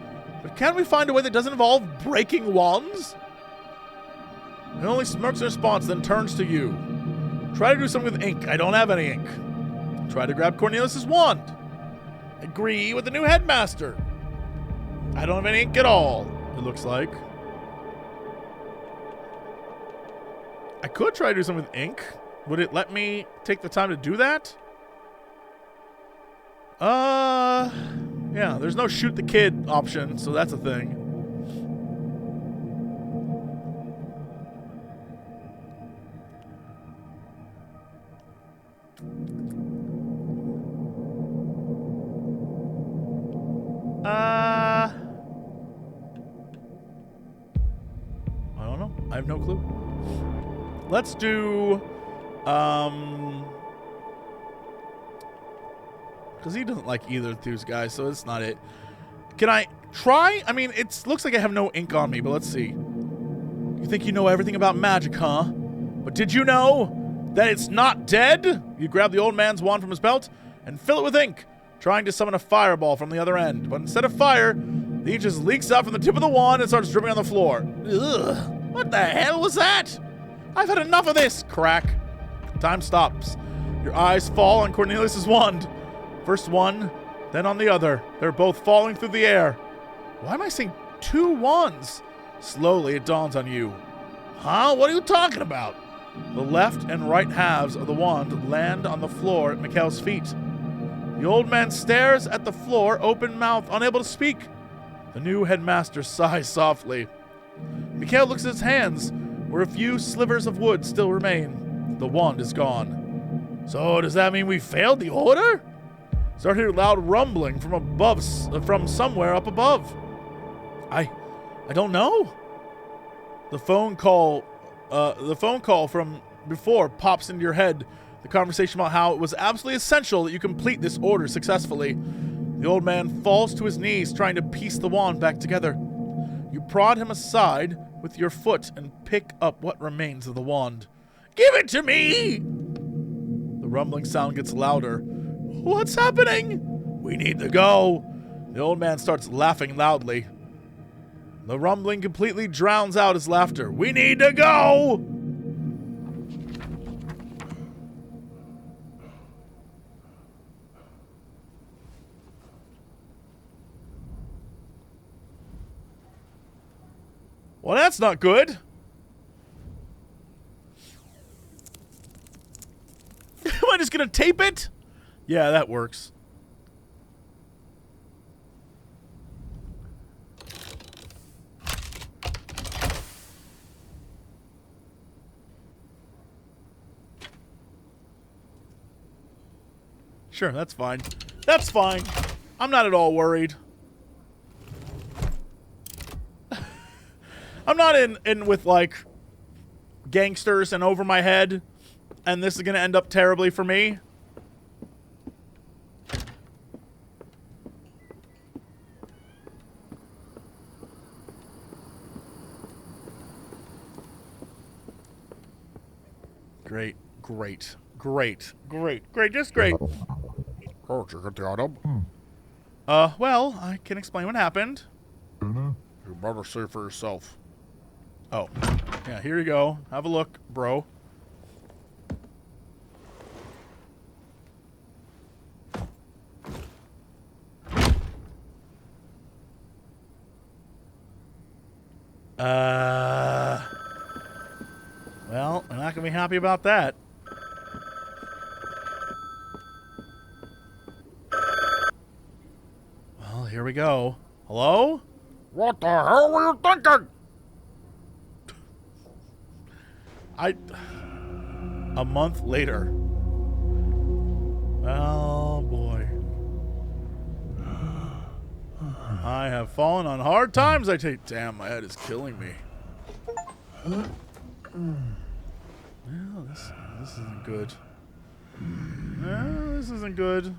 But can't we find a way that doesn't involve breaking wands? He only smirks in response, then turns to you. Try to do something with ink. I don't have any ink. Try to grab Cornelius' wand. Agree with the new headmaster. I don't have any ink at all, it looks like. I could try to do something with ink. Would it let me take the time to do that? Yeah, there's no shoot the kid option, so that's a thing. I don't know. I have no clue. Let's do, because he doesn't like either of these guys, so it's not it. Can I try? I mean, it looks like I have no ink on me, but let's see. You think you know everything about magic, huh? But did you know that it's not dead? You grab the old man's wand from his belt and fill it with ink, trying to summon a fireball from the other end. But instead of fire, the ink just leaks out from the tip of the wand and starts dripping on the floor. Ugh, what the hell was that? I've had enough of this! Crack. Time stops. Your eyes fall on Cornelius' wand. First one, then on the other. They're both falling through the air. Why am I seeing two wands? Slowly, it dawns on you. Huh? What are you talking about? The left and right halves of the wand land on the floor at Mikhail's feet. The old man stares at the floor, open mouth, unable to speak. The new headmaster sighs softly. Mikhail looks at his hands, where a few slivers of wood still remain. The wand is gone. So does that mean we failed the order? Started hearing loud rumbling from above, from somewhere up above. I don't know. The phone call from before pops into your head. The conversation about how it was absolutely essential that you complete this order successfully. The old man falls to his knees, trying to piece the wand back together. You prod him aside with your foot and pick up what remains of the wand. Give it to me! The rumbling sound gets louder. What's happening? We need to go. The old man starts laughing loudly. The rumbling completely drowns out his laughter. We need to go! Well, that's not good. Am I just gonna tape it? Yeah, that works. Sure, that's fine. That's fine. I'm not at all worried. I'm not in with, like, gangsters and over my head, and this is going to end up terribly for me. Great, great, great, great, great, just great. Oh, did you get the item? Well, I can explain what happened. You better see for yourself. Oh, yeah, here you go. Have a look, bro. Well, I'm not gonna be happy about that. Well, here we go. Hello? What the hell were you thinking? A month later. Oh boy. I have fallen on hard times, I take. Damn, my head is killing me. Well, this isn't good. No, this isn't good.